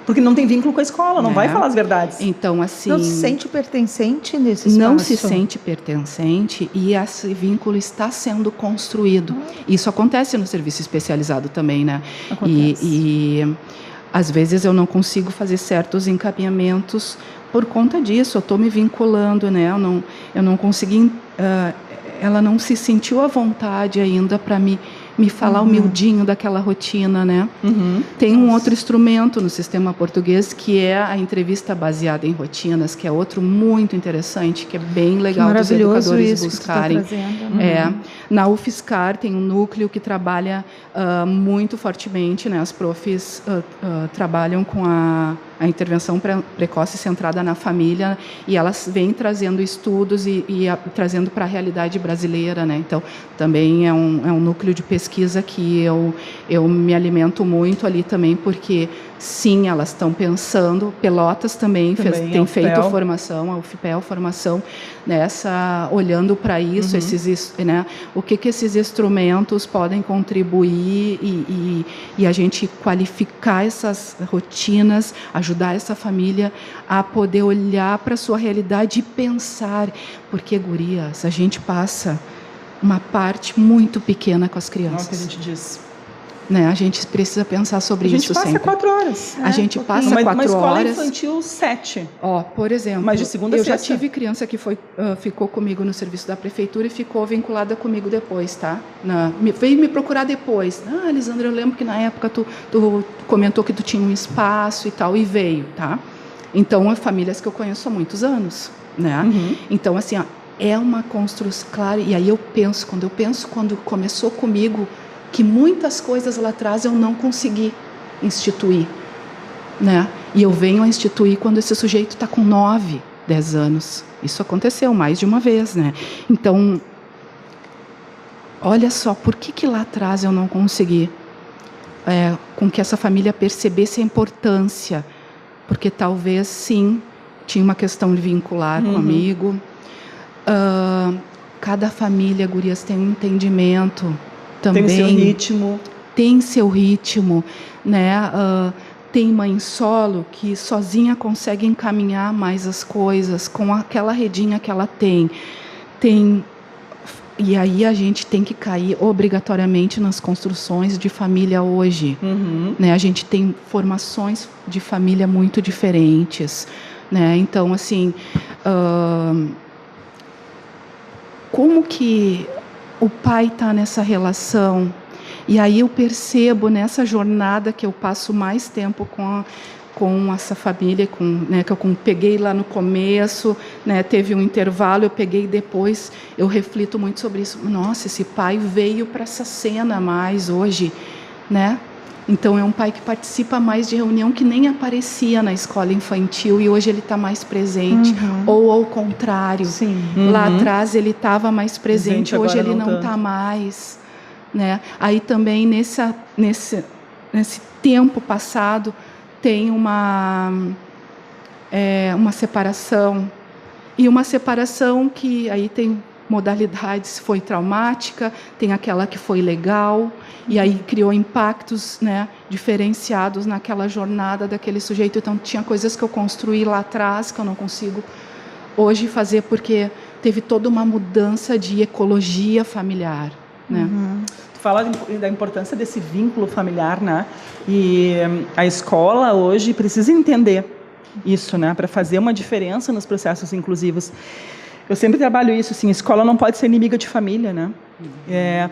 Porque não tem vínculo com a escola, não vai falar as verdades. Então, assim... Não se sente pertencente nesse espaço. Não se sente pertencente e esse vínculo está sendo construído. Isso acontece no serviço especializado também, né? Acontece. E às vezes eu não consigo fazer certos encaminhamentos por conta disso. Eu estou me vinculando, né? Eu não consegui... ela não se sentiu à vontade ainda para me me falar o miudinho daquela rotina, né? Tem um outro instrumento no sistema português que é a entrevista baseada em rotinas, que é outro muito interessante, que é bem legal dos educadores buscarem. Na UFSCar tem um núcleo que trabalha muito fortemente, né? As profs trabalham com a intervenção precoce centrada na família, e elas vêm trazendo estudos e trazendo para a realidade brasileira, né? Então, também é um núcleo de pesquisa que eu me alimento muito ali também, porque, sim, elas estão pensando. Pelotas também tem feito formação, a UFPEL formação nessa, olhando para isso, né? O que esses instrumentos podem contribuir e a gente qualificar essas rotinas, ajudar essa família a poder olhar para a sua realidade e pensar, porque, gurias, a gente passa uma parte muito pequena com as crianças. É o que a gente diz. Né? A gente precisa pensar sobre isso sempre. A gente passa 4 horas. A gente passa 4 horas. Uma escola infantil 7. Por exemplo, mas de segunda a sexta. Já tive criança que ficou comigo no serviço da prefeitura e ficou vinculada comigo depois, tá? Veio me procurar depois. Elisandra, eu lembro que na época tu comentou que tu tinha um espaço e tal, e veio, tá? Então, famílias que eu conheço há muitos anos, né? Então, assim, é uma construção, claro, e aí quando começou comigo, que muitas coisas lá atrás eu não consegui instituir, né? E eu venho a instituir quando esse sujeito está com 9, 10 anos. Isso aconteceu mais de uma vez, né? Então, olha só, por que lá atrás eu não consegui com que essa família percebesse a importância? Porque talvez, sim, tinha uma questão de vincular comigo. Cada família, gurias, tem um entendimento também. Tem seu ritmo, né? Tem mãe solo que sozinha consegue encaminhar mais as coisas com aquela redinha que ela tem. E aí a gente tem que cair obrigatoriamente nas construções de família hoje. Né? A gente tem formações de família muito diferentes, né? Então, assim, como que o pai está nessa relação? E aí eu percebo nessa jornada que eu passo mais tempo com essa família, né, que eu peguei lá no começo, né, teve um intervalo, eu peguei depois, eu reflito muito sobre isso. Nossa, esse pai veio para essa cena mais hoje, né? Então é um pai que participa mais de reunião, que nem aparecia na escola infantil e hoje ele está mais presente, ou ao contrário. Sim. Lá atrás ele estava mais presente, hoje ele não está mais, né? Aí também nesse tempo passado tem uma separação, e uma separação que aí tem modalidades, foi traumática, tem aquela que foi legal, e aí criou impactos, né, diferenciados naquela jornada daquele sujeito. Então tinha coisas que eu construí lá atrás que eu não consigo hoje fazer, porque teve toda uma mudança de ecologia familiar, né? Tu fala da importância desse vínculo familiar, né? E a escola hoje precisa entender isso, né, para fazer uma diferença nos processos inclusivos. Eu sempre trabalho isso, assim, a escola não pode ser inimiga de família, né?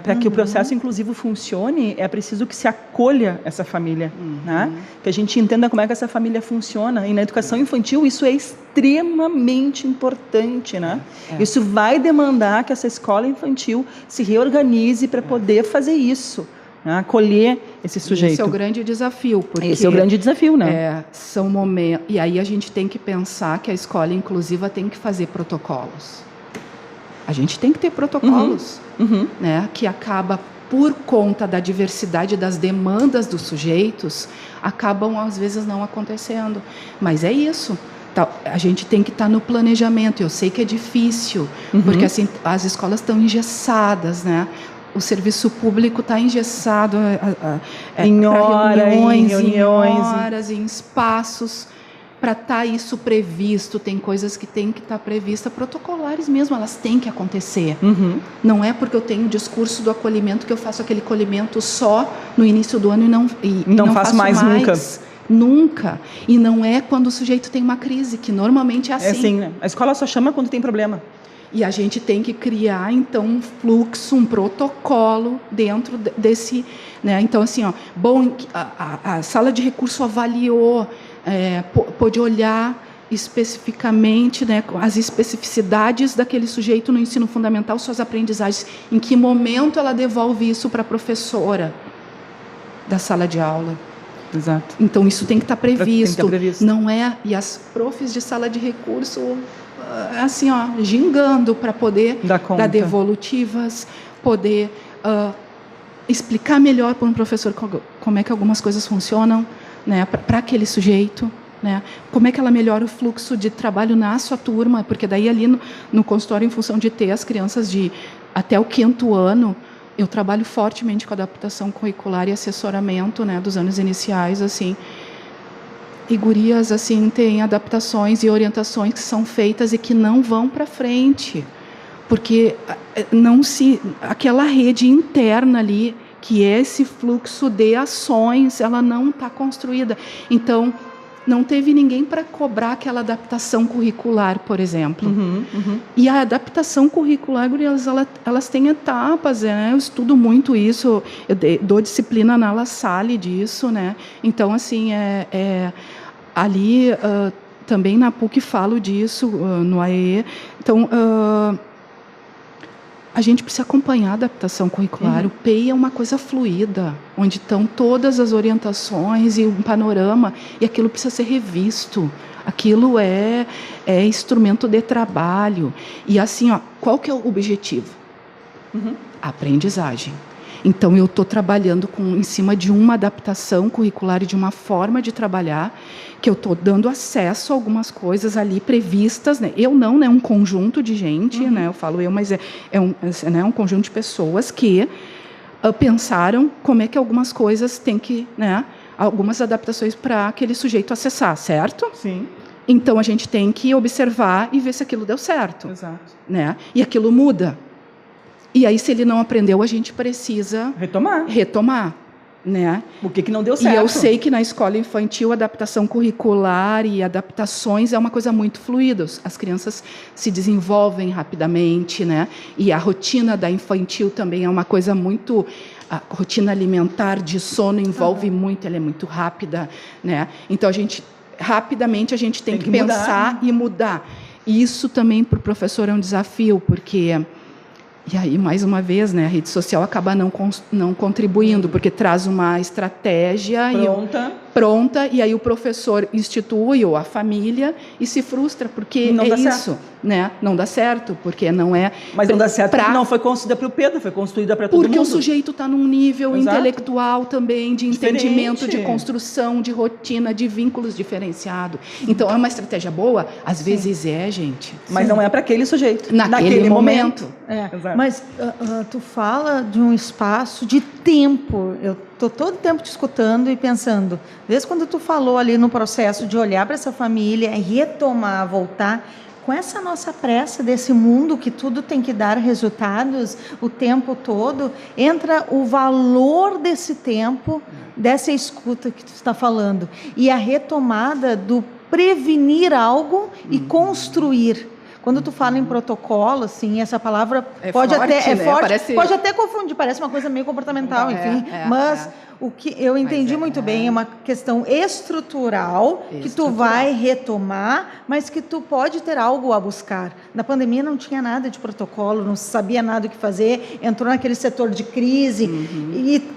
Para que o processo inclusivo funcione, é preciso que se acolha essa família, né? Que a gente entenda como é que essa família funciona. E na educação infantil isso é extremamente importante, né? Isso vai demandar que essa escola infantil se reorganize para poder fazer isso, né? Acolher esse sujeito. Esse é o grande desafio. Porque esse é o grande desafio, né? São momentos. E aí a gente tem que pensar que a escola inclusiva tem que fazer protocolos. A gente tem que ter protocolos, né? Que acaba, por conta da diversidade das demandas dos sujeitos, acabam às vezes não acontecendo. Mas é isso. A gente tem que estar no planejamento. Eu sei que é difícil, porque assim, as escolas estão engessadas, né? O serviço público está engessado em reuniões, em espaços, para estar isso previsto. Tem coisas que têm que estar previstas, protocolares mesmo, elas têm que acontecer. Não é porque eu tenho o discurso do acolhimento que eu faço aquele acolhimento só no início do ano e não faço mais nunca. Nunca. E não é quando o sujeito tem uma crise, que normalmente é assim. É assim, né? A escola só chama quando tem problema. E a gente tem que criar, então, um fluxo, um protocolo dentro desse... Né? Então, assim, ó, bom, a sala de recurso avaliou, pôde olhar especificamente, né, as especificidades daquele sujeito no ensino fundamental, suas aprendizagens, em que momento ela devolve isso para a professora da sala de aula. Exato. Então, isso tem que estar previsto. Tem que estar previsto. Não é... E as profs de sala de recurso, assim, ó, gingando para poder dar devolutivas, poder explicar melhor para um professor como é que algumas coisas funcionam, né, para aquele sujeito, né, como é que ela melhora o fluxo de trabalho na sua turma, porque daí ali no consultório, em função de ter as crianças até o 5º ano, eu trabalho fortemente com adaptação curricular e assessoramento, né, dos anos iniciais, assim. E gurias, assim, têm adaptações e orientações que são feitas e que não vão para frente, porque aquela rede interna ali, que é esse fluxo de ações, ela não está construída. Então, não teve ninguém para cobrar aquela adaptação curricular, por exemplo. E a adaptação curricular, elas têm etapas, né? Eu estudo muito isso, eu dou disciplina na La Salle disso, né? Então, assim, ali também na PUC falo disso, no AE. Então, a gente precisa acompanhar a adaptação curricular. O PEI é uma coisa fluida, onde estão todas as orientações e um panorama, e aquilo precisa ser revisto. Aquilo é instrumento de trabalho. E assim, ó, qual que é o objetivo? A aprendizagem. Então, eu estou trabalhando em cima de uma adaptação curricular e de uma forma de trabalhar, que eu estou dando acesso a algumas coisas ali previstas, né? Eu não, né? Um conjunto de gente, né? Eu falo eu, mas é um conjunto de pessoas que pensaram como é que algumas coisas têm que, né? Algumas adaptações para aquele sujeito acessar, certo? Sim. Então, a gente tem que observar e ver se aquilo deu certo. Exato. Né? E aquilo muda. E aí, se ele não aprendeu, a gente precisa retomar, né? O que não deu certo? E eu sei que na escola infantil, adaptação curricular e adaptações é uma coisa muito fluida. As crianças se desenvolvem rapidamente, né? E a rotina da infantil também é uma coisa muito... A rotina alimentar de sono envolve muito, ela é muito rápida, né? Então, rapidamente a gente tem que pensar e mudar. E isso também para o professor é um desafio, porque... E aí, mais uma vez, né, a rede social acaba não contribuindo, porque traz uma estratégia pronta, e aí o professor institui, ou a família, e se frustra, porque não dá isso, certo. Né? Não dá certo, porque não é... Mas não dá certo porque não foi construída para o Pedro, foi construída para todo mundo. Porque o sujeito está num nível intelectual também, de entendimento, de construção, de rotina, de vínculos diferenciado. Então, é uma estratégia boa? Às vezes gente. Mas não é para aquele sujeito. Naquele momento. Mas tu fala de um espaço de tempo. Eu estou todo o tempo te escutando e pensando, desde quando tu falou ali no processo de olhar para essa família, retomar, voltar, com essa nossa pressa desse mundo que tudo tem que dar resultados o tempo todo, entra o valor desse tempo, dessa escuta que tu está falando, e a retomada do prevenir algo e construir. Quando tu fala em protocolo, assim, essa palavra pode até confundir, parece uma coisa meio comportamental, enfim, mas o que eu entendi muito bem é uma questão estrutural que tu vai retomar, mas que tu pode ter algo a buscar. Na pandemia não tinha nada de protocolo, não sabia nada o que fazer, entrou naquele setor de crise,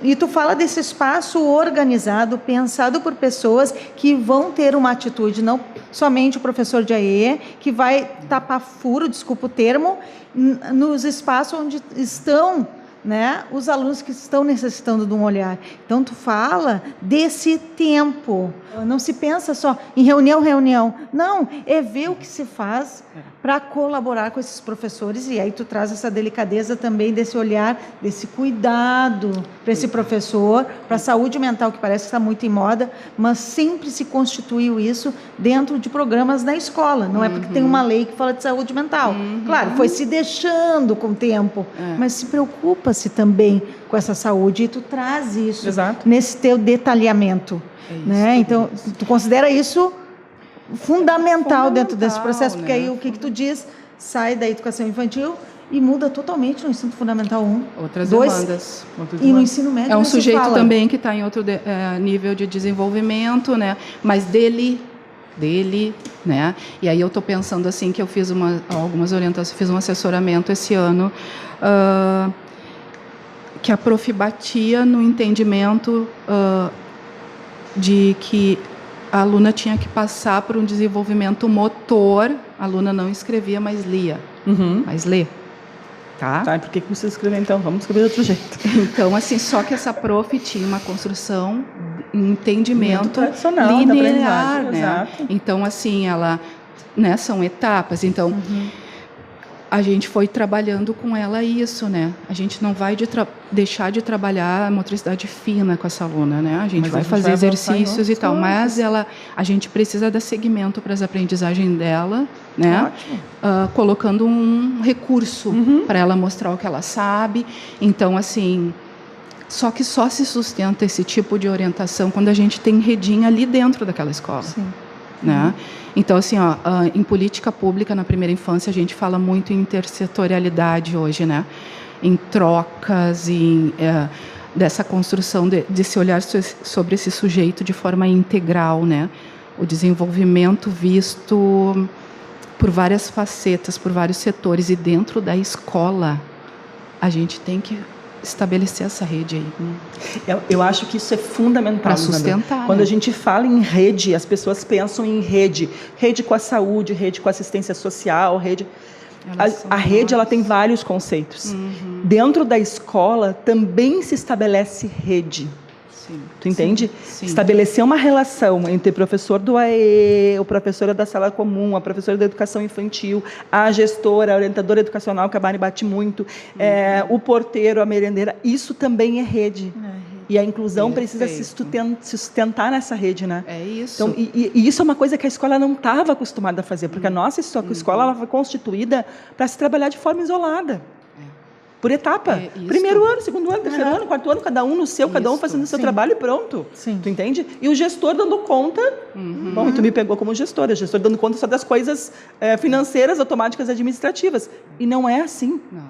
e tu fala desse espaço organizado, pensado por pessoas que vão ter uma atitude, não somente o professor de AE, que vai tapar furo, desculpa o termo, nos espaços onde estão, né, os alunos que estão necessitando de um olhar. Então, tu fala desse tempo. Não se pensa só em reunião. Não, é ver o que se faz para colaborar com esses professores. E aí tu traz essa delicadeza também desse olhar, desse cuidado para esse professor, para a saúde mental, que parece que está muito em moda, mas sempre se constituiu isso dentro de programas na escola. Não é porque tem uma lei que fala de saúde mental. Claro, foi se deixando com o tempo, mas se preocupa-se também com essa saúde, e tu traz isso nesse teu detalhamento. Né? Então, tu considera isso fundamental dentro desse processo, porque aí o que tu diz, sai da educação infantil e muda totalmente no ensino fundamental 1. Outras 2, demandas. e no ensino médio É um não se sujeito fala. também que está em outro nível de desenvolvimento, né? Mas dele, né? E aí eu estou pensando assim que eu fiz algumas orientações, fiz um assessoramento esse ano, que a prof batia no entendimento de que a aluna tinha que passar por um desenvolvimento motor. A aluna não escrevia, mas lia. Mas lê. Tá? Tá, e por que você escreveu então? Vamos escrever de outro jeito. Então, assim, só que essa prof tinha uma construção, um entendimento tradicional da linear, aprendizagem, né? exato. Então, assim, ela, né, são etapas. Então, a gente foi trabalhando com ela isso, né? A gente não vai deixar de trabalhar a motricidade fina com essa aluna, né? A gente Mas vai a gente fazer vai avançar em exercícios e tal, outras mas a gente precisa dar seguimento para as aprendizagens dela, né? Ótimo. Colocando um recurso para ela mostrar o que ela sabe. Então, assim, só que só se sustenta esse tipo de orientação quando a gente tem redinha ali dentro daquela escola. Sim. Né? Então, assim, em política pública, na primeira infância, a gente fala muito em intersetorialidade hoje, né? Em trocas, dessa construção de se olhar sobre esse sujeito de forma integral, né? O desenvolvimento visto por várias facetas, por vários setores, e dentro da escola a gente tem que estabelecer essa rede aí. Eu acho que isso é fundamental para sustentar. Quando né? a gente fala em rede, as pessoas pensam em rede com a saúde, rede com a assistência social, rede. A rede ela tem vários conceitos. Dentro da escola também se estabelece rede. Sim. Tu entende? Sim. Estabelecer uma relação entre o professor do AE, o professor da sala comum, a professora da educação infantil, a gestora, a orientadora educacional, que a Mari bate muito, o porteiro, a merendeira, isso também é rede. E a inclusão precisa se sustentar nessa rede, né? É isso. Então, e isso é uma coisa que a escola não estava acostumada a fazer, porque a nossa escola ela foi constituída para se trabalhar de forma isolada. Por etapa. Primeiro ano, segundo ano, terceiro ano, quarto ano, cada um no seu, cada um fazendo o seu trabalho e pronto. Sim. Tu entende? E o gestor dando conta. Bom, tu me pegou como gestora. O gestor dando conta só das coisas financeiras, automáticas, administrativas. E não é assim. Não.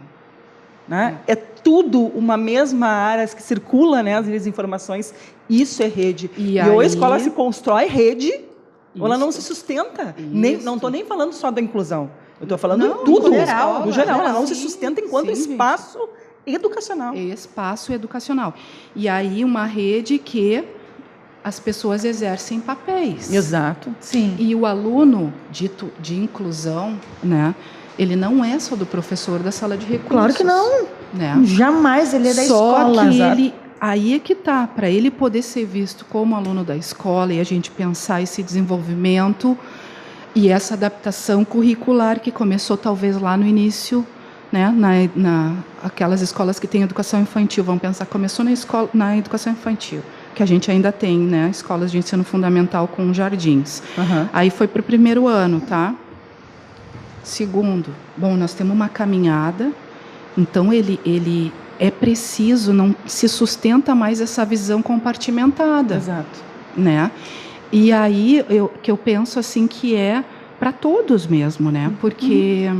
Né? É tudo uma mesma área que circula, né, as informações. Isso é rede. E ou a escola se constrói rede, ou ela não se sustenta. Não estou nem falando só da inclusão. Eu estou falando em tudo. No geral, ela não se sustenta enquanto espaço educacional. Espaço educacional. E aí uma rede que as pessoas exercem papéis. Exato. Sim. E o aluno dito de inclusão, né? Ele não é só do professor da sala de recursos. Claro que não. Né? Jamais, ele é da escola. Só que ele, aí é que tá, para ele poder ser visto como aluno da escola e a gente pensar esse desenvolvimento e essa adaptação curricular que começou talvez lá no início, né? Aquelas escolas que têm educação infantil, vamos pensar, começou na educação infantil, que a gente ainda tem, né? Escolas de ensino fundamental com jardins. Aí foi para o primeiro ano, tá? Segundo, bom, nós temos uma caminhada, então ele é preciso, não se sustenta mais essa visão compartimentada. Exato. Né? E aí eu penso assim que é para todos mesmo, né? Porque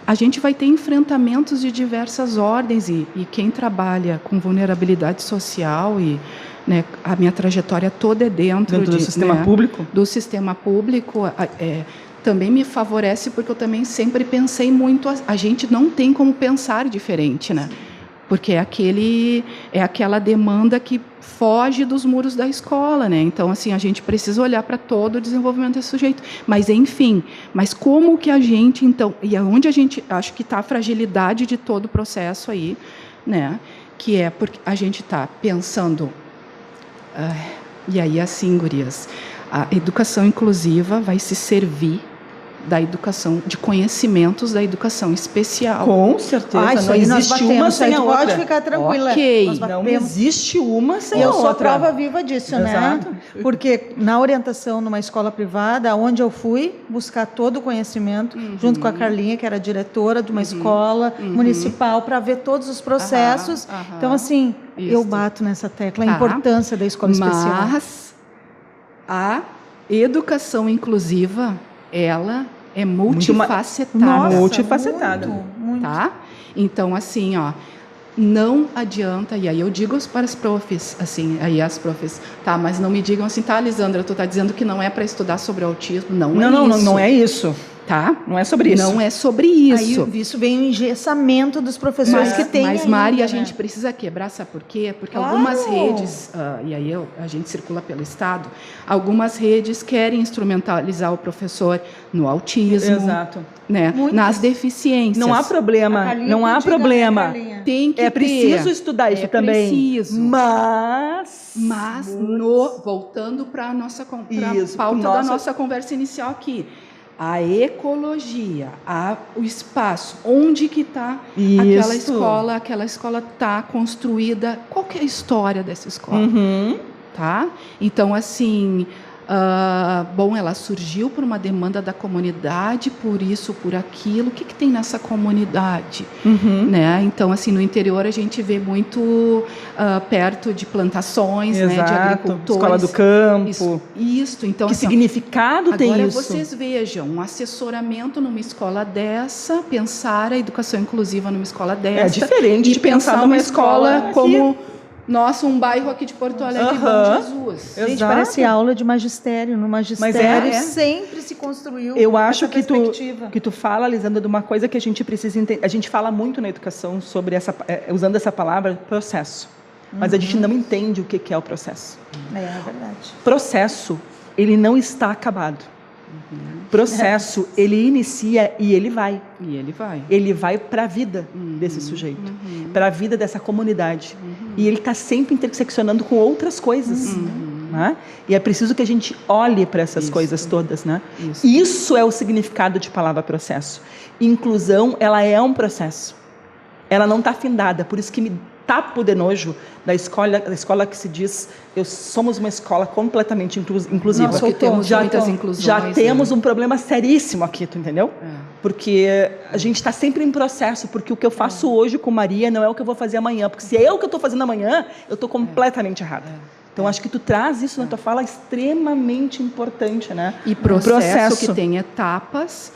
a gente vai ter enfrentamentos de diversas ordens e quem trabalha com vulnerabilidade social e, né, a minha trajetória toda é dentro do sistema público. Do sistema público. Também me favorece porque eu também sempre pensei muito, a gente não tem como pensar diferente, né? Porque é aquela demanda que foge dos muros da escola, né? Então, assim, a gente precisa olhar para todo o desenvolvimento desse sujeito. Mas, enfim, como que a gente, então, e aonde a gente, acho que está a fragilidade de todo o processo aí, né? Que é porque a gente está pensando, e aí, assim, gurias, a educação inclusiva vai se servir da educação, de conhecimentos da educação especial. Com certeza. Isso não aí existe uma sem a outra. Pode ficar tranquila. Ok. Não existe uma sem a outra. Eu sou prova viva disso, Exato. né? Porque na orientação numa escola privada, onde eu fui buscar todo o conhecimento, junto com a Carlinha, que era diretora de uma escola municipal, para ver todos os processos. Então, assim, eu bato nessa tecla, a importância da escola especial. Mas a educação inclusiva, ela é multifacetada. Nossa, multifacetada. Muito. Tá? Então, assim, ó, não adianta, e aí eu digo para as profs, assim, aí as profs, tá, mas não me digam assim, tá, Lisandra, tu tá dizendo que não é para estudar sobre autismo, Não é isso. Tá? Não é sobre isso. Não é sobre isso. Aí isso vem o engessamento dos professores que tem Mas ainda, Mari, né? a gente precisa quebrar, sabe por quê? Porque Claro. algumas redes, e aí a gente circula pelo Estado, algumas redes querem instrumentalizar o professor no autismo, Exato. né? Muitas. Nas deficiências. Não há A problema, Carlinha não há que diga, problema. né, Carlinha? Tem que É preciso ter. estudar isso É também. preciso. Mas Voltando para a nossa Isso, pauta nossa- da nossa conversa inicial aqui. A ecologia, o espaço, onde que está Isso. aquela escola está construída, qual que é a história dessa escola? Uhum. Tá? Então, assim, bom, ela surgiu por uma demanda da comunidade, por isso, por aquilo. O que tem nessa comunidade? Uhum. Né? Então, assim, no interior a gente vê muito perto de plantações, né, de Exato. agricultores. Escola do campo. Isso. Então, Que assim, ó, significado tem agora isso? vocês vejam, um assessoramento numa escola dessa, pensar a educação inclusiva numa escola dessa. É diferente e de pensar numa numa escola escola como um bairro aqui de Porto Alegre, Bom Jesus. Exato. Gente, parece aula de magistério. No magistério é. sempre se construiu Eu acho essa que perspectiva. tu fala, Lisandra, de uma coisa que a gente precisa entender. A gente fala muito na educação sobre usando essa palavra processo. Mas a gente não entende o que é o processo. É verdade. Processo, ele não está acabado. Processo, ele inicia e ele vai. E ele vai. Ele vai para a vida desse sujeito, para a vida dessa comunidade. E ele está sempre interseccionando com outras coisas. Né? E é preciso que a gente olhe para essas coisas todas. Né? Isso é o significado de palavra processo. Inclusão, ela é um processo. Ela não está findada, por isso que me tapo de nojo da escola que se diz somos uma escola completamente inclusiva. Nossa, Porque temos muitas inclusões. Já temos um problema seríssimo aqui, tu entendeu? Porque a gente está sempre em processo, porque o que eu faço hoje com Maria não é o que eu vou fazer amanhã, porque se é o que eu estou fazendo amanhã, eu estou completamente errada. Então, acho que tu traz isso na tua fala extremamente importante, né? E processo que tem etapas.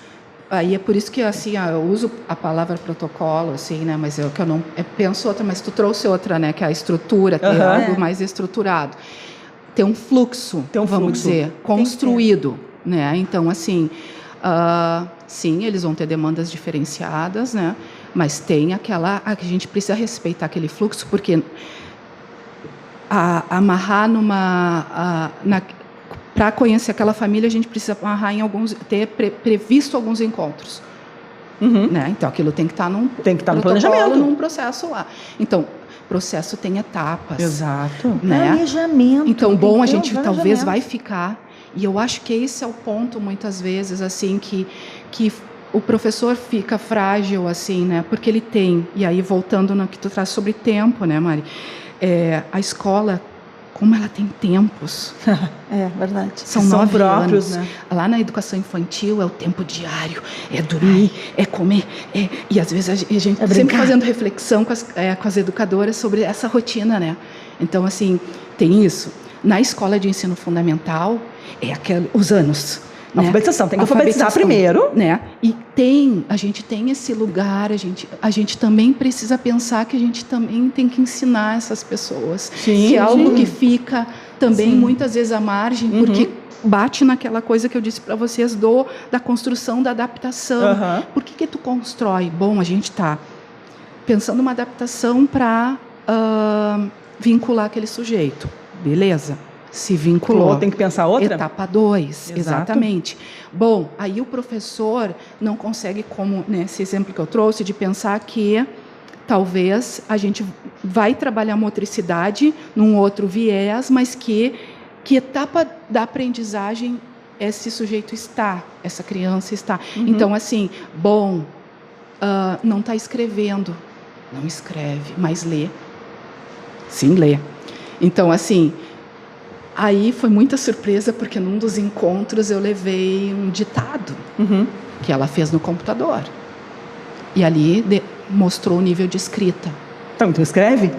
Aí é por isso que assim, eu uso a palavra protocolo, assim, né? Mas eu não penso outra, mas tu trouxe outra, né? Que é a estrutura, ter algo mais estruturado, ter um fluxo, vamos dizer, construído, né? Então, assim, sim, eles vão ter demandas diferenciadas, né? Mas tem que a gente precisa respeitar aquele fluxo, porque amarrar para conhecer aquela família, a gente precisa amarrar ter previsto alguns encontros. Né? Então, aquilo tem que estar no planejamento, num processo lá. Então, processo tem etapas. Exato. Né? Planejamento. Então, bom, a gente talvez vai ficar. E eu acho que esse é o ponto, muitas vezes, assim, que o professor fica frágil, assim, né? Porque ele tem. E aí, voltando no que tu traz sobre tempo, né, Mari? A escola, como ela tem tempos. É verdade. São 9 próprios, anos. Né? Lá na educação infantil é o tempo diário, é dormir, é comer. E às vezes a gente sempre fazendo reflexão com as educadoras sobre essa rotina, né? Então, assim, tem isso. Na escola de ensino fundamental, os anos. Alfabetização, tem que alfabetizar primeiro. Né? E a gente tem esse lugar, a gente também precisa pensar que a gente também tem que ensinar essas pessoas. Sim, que é algo que fica também muitas vezes à margem, porque bate naquela coisa que eu disse para vocês da construção, da adaptação. Por que tu constrói? Bom, a gente está pensando uma adaptação para vincular aquele sujeito. Beleza. Se vinculou. Tem que pensar outra? Etapa 2, exatamente. Bom, aí o professor não consegue, como nesse exemplo que eu trouxe, de pensar que talvez a gente vai trabalhar motricidade num outro viés, mas que etapa da aprendizagem esse sujeito está, essa criança está. Então, assim, bom, não está escrevendo, não escreve, mas lê. Sim, lê. Então, assim... Aí foi muita surpresa, porque num dos encontros eu levei um ditado que ela fez no computador. E ali mostrou o nível de escrita. Então, tu escreve?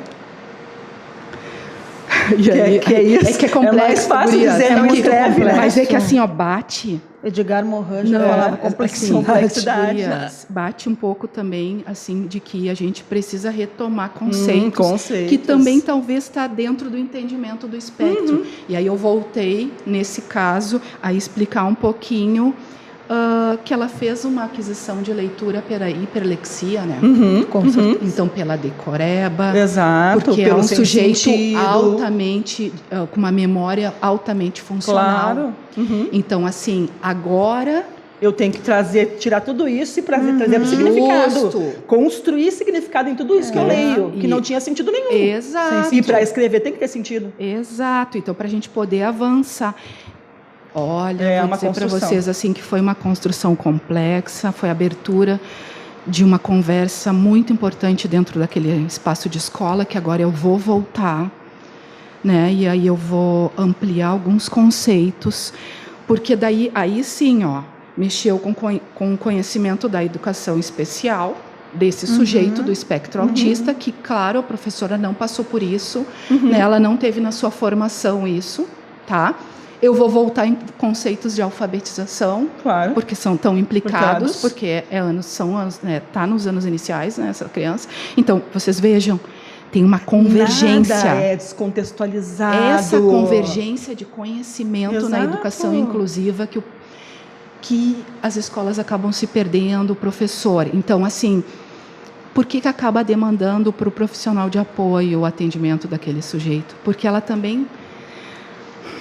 E aí, que é isso? É que é complexo, é mais fácil guria, dizer, não escreve, né? Mas é que assim, ó, bate. Edgar Morin já Não, falava complexidade, gurias, bate um pouco também, assim, de que a gente precisa retomar conceitos, conceitos. que também talvez está dentro do entendimento do espectro. E aí eu voltei, nesse caso, a explicar um pouquinho que ela fez uma aquisição de leitura pela hiperlexia, né? Então, pela decoreba. Exato. Porque é pelo um sujeito sentido. altamente, com uma memória altamente funcional. Claro. Então, assim, agora... Eu tenho que tirar tudo isso e trazer o significado. Justo. Construir significado em tudo isso que eu leio, que não tinha sentido nenhum. Exato. E para escrever tem que ter sentido. Exato. Então, para a gente poder avançar. Olha, vou dizer para vocês assim que foi uma construção complexa, foi a abertura de uma conversa muito importante dentro daquele espaço de escola, que agora eu vou voltar, né? E aí eu vou ampliar alguns conceitos, porque daí, aí sim, ó, mexeu com o conhecimento da educação especial, desse sujeito do espectro autista, que, claro, a professora não passou por isso, né? Ela não teve na sua formação isso, tá? Eu vou voltar em conceitos de alfabetização, claro, porque são tão implicados, porque são anos, né, tá nos anos iniciais, né, essa criança. Então, vocês vejam, tem uma convergência. Nada é descontextualizado. Essa convergência de conhecimento na educação inclusiva que as escolas acabam se perdendo, o professor. Então, assim, por que acaba demandando para o profissional de apoio o atendimento daquele sujeito? Porque ela também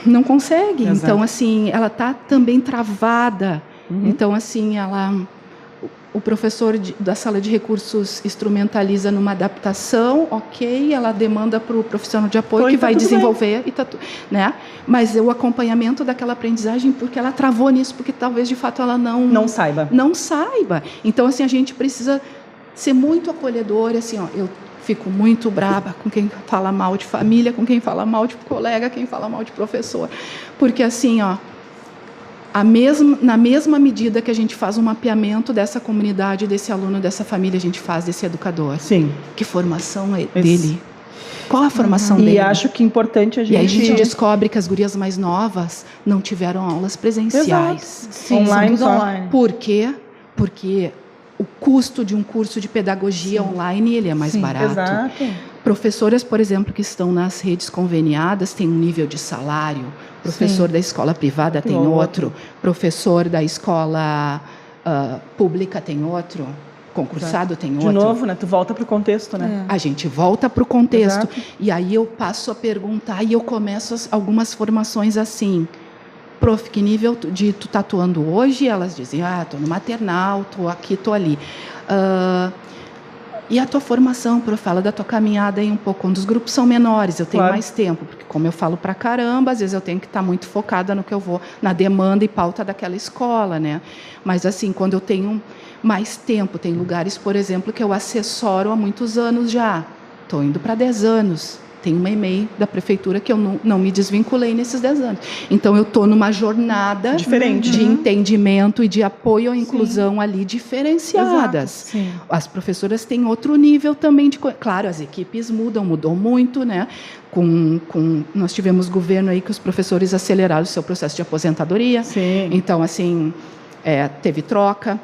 não consegue. Exato. Então, assim, ela está também travada. Então, assim, o professor da sala de recursos instrumentaliza numa adaptação, ok, ela demanda para o profissional de apoio que vai desenvolver, né? Mas o acompanhamento daquela aprendizagem, porque ela travou nisso, porque talvez, de fato, ela não saiba. Não saiba. Então, assim, a gente precisa ser muito acolhedor, assim, ó, eu fico muito braba com quem fala mal de família, com quem fala mal de colega, quem fala mal de professor. Porque, assim, ó, na mesma medida que a gente faz um mapeamento dessa comunidade, desse aluno, dessa família, a gente faz desse educador. Sim. Que formação é dele? Qual a formação dele? E acho que é importante a gente... E aí a gente descobre que as gurias mais novas não tiveram aulas presenciais. Sim, online. Por quê? Porque o custo de um curso de pedagogia online, ele é mais barato. Exato. Professoras, por exemplo, que estão nas redes conveniadas têm um nível de salário. Professor da escola privada tem outro. Professor da escola pública tem outro. Concursado tem outro. De novo, né? Tu volta para o contexto, né? A gente volta para o contexto. Exato. E aí eu passo a perguntar e eu começo algumas formações assim. Prof, que nível tu tá atuando hoje? Elas dizem, tô no maternal, tô aqui, tô ali. E a tua formação, prof, fala da tua caminhada aí um pouco. Quando os grupos são menores, eu tenho mais tempo, porque como eu falo pra caramba, às vezes eu tenho que estar muito focada no que eu vou, na demanda e pauta daquela escola, né? Mas assim, quando eu tenho mais tempo, tem lugares, por exemplo, que eu assessoro há muitos anos já. Estou indo para 10 anos. Tem uma e-mail da prefeitura que eu não me desvinculei nesses 10 anos. Então, eu estou numa jornada diferente de entendimento e de apoio à inclusão ali diferenciadas. As professoras têm outro nível também de... Claro, as equipes mudou muito, né? Nós tivemos governo aí que os professores aceleraram o seu processo de aposentadoria. Sim. Então, assim, teve troca.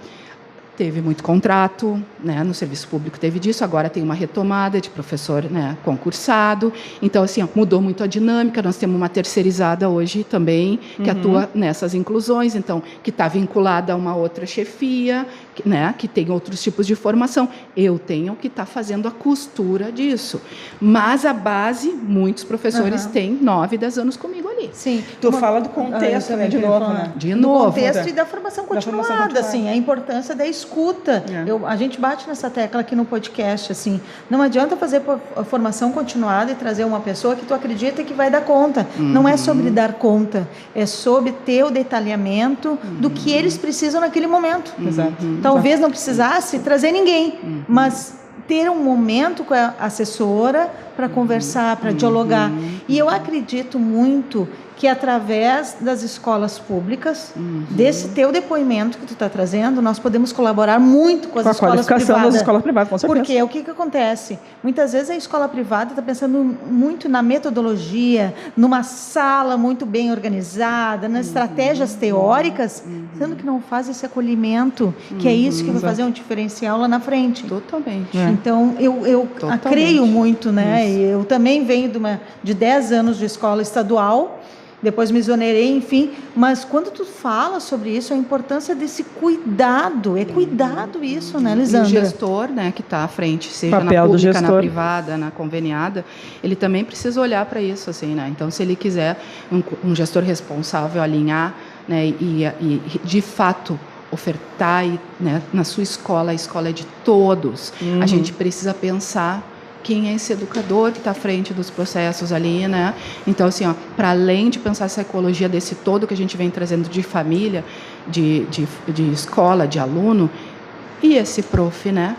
Teve muito contrato, né, no serviço público teve disso, agora tem uma retomada de professor, né, concursado. Então, assim, mudou muito a dinâmica. Nós temos uma terceirizada hoje também, que atua nessas inclusões, então, que está vinculada a uma outra chefia, né, que tem outros tipos de formação. Eu tenho que estar fazendo a costura disso. Mas a base, muitos professores têm 9, 10 anos comigo ali. Sim. Tu fala do contexto, né, de novo, né? De novo. Do contexto e da formação continuada, assim, a importância da escuta. A gente bate nessa tecla aqui no podcast, assim, não adianta fazer a formação continuada e trazer uma pessoa que tu acredita que vai dar conta. Não é sobre dar conta, é sobre ter o detalhamento do que eles precisam naquele momento. Exato. Talvez não precisasse trazer ninguém, mas ter um momento com a assessora para conversar, para dialogar. E eu acredito muito que através das escolas públicas, desse teu depoimento que tu está trazendo, nós podemos colaborar muito com as escolas privadas. Das escolas privadas, com certeza. Porque o que acontece? Muitas vezes a escola privada está pensando muito na metodologia, numa sala muito bem organizada, nas estratégias teóricas, sendo que não faz esse acolhimento, que é isso que vai fazer um diferencial lá na frente. Totalmente. Então, eu creio muito, né? Eu também venho de 10 anos de escola estadual, depois me exonerei, enfim, mas quando tu fala sobre isso, a importância desse cuidado, é cuidado isso, né, Lisandra? E o gestor, né, que está à frente, seja Papel na do pública, na gestor. privada, na conveniada, ele também precisa olhar para isso, assim, né? Então, se ele quiser um gestor responsável alinhar, né, e de fato ofertar, né, na sua escola, a escola é de todos, a gente precisa pensar quem é esse educador que está à frente dos processos ali, né? Então, assim, para além de pensar essa ecologia desse todo que a gente vem trazendo de família, de escola, de aluno, e esse prof, né?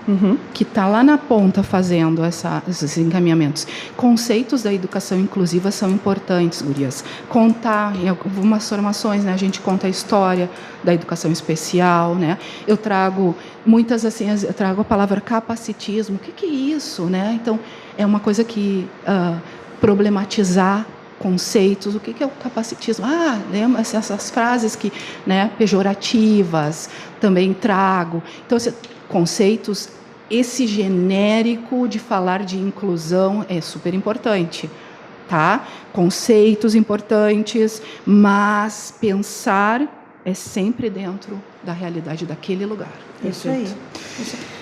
Que está lá na ponta fazendo esses encaminhamentos. Conceitos da educação inclusiva são importantes, gurias. Contar, em algumas formações, né? A gente conta a história da educação especial, né? Eu trago muitas, assim, eu trago a palavra capacitismo. O que é isso, né? Então, é uma coisa que problematizar conceitos, o que é o capacitismo? Lembra essas frases que, né, pejorativas, também trago. Então, conceitos, esse genérico de falar de inclusão é super importante, tá? Conceitos importantes, mas pensar é sempre dentro da realidade daquele lugar. Isso aí.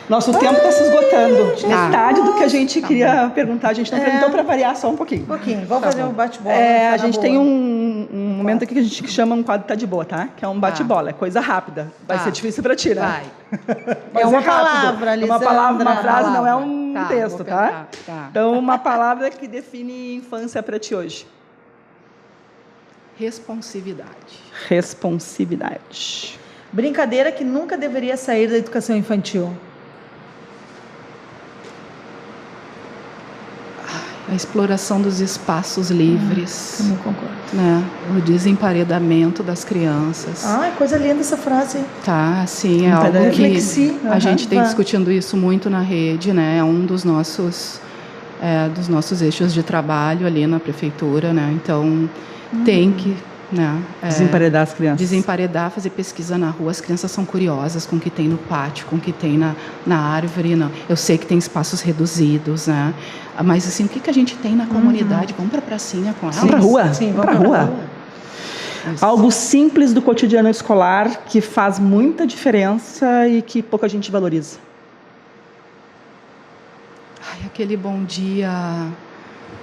Nosso tempo está se esgotando. Metade do que a gente Tá queria perguntar, a gente não perguntou, para variar só um pouquinho. Vamos fazer um bate-bola. A gente tem um momento aqui que a gente chama um quadro Tá de Boa, tá? Que é um bate-bola, é coisa rápida. Vai ser difícil para ti, né? Vai. Mas É uma rápido. palavra, É uma palavra, uma Lisandra. frase, não é um Tá, texto, vou tá? tentar, tá. Então, uma palavra que define infância para ti hoje. Responsividade. Responsividade. Brincadeira que nunca deveria sair da educação infantil. A exploração dos espaços livres, Não concordo. né? O desemparedamento das crianças. Coisa linda essa frase. Tá, assim, é algo que Reflexi. a gente tem discutindo isso muito na rede, né? É um dos nossos eixos de trabalho ali na prefeitura, né? Então, tem que, né? Desemparedar as crianças. Desemparedar, fazer pesquisa na rua. As crianças são curiosas com o que tem no pátio, com o que tem na árvore. Não. Eu sei que tem espaços reduzidos, né? Mas, assim, o que a gente tem na comunidade? Vamos para a pracinha com elas? Vamos pra rua? Sim, vamos pra rua. Algo simples do cotidiano escolar que faz muita diferença e que pouca gente valoriza. Ai, aquele bom dia,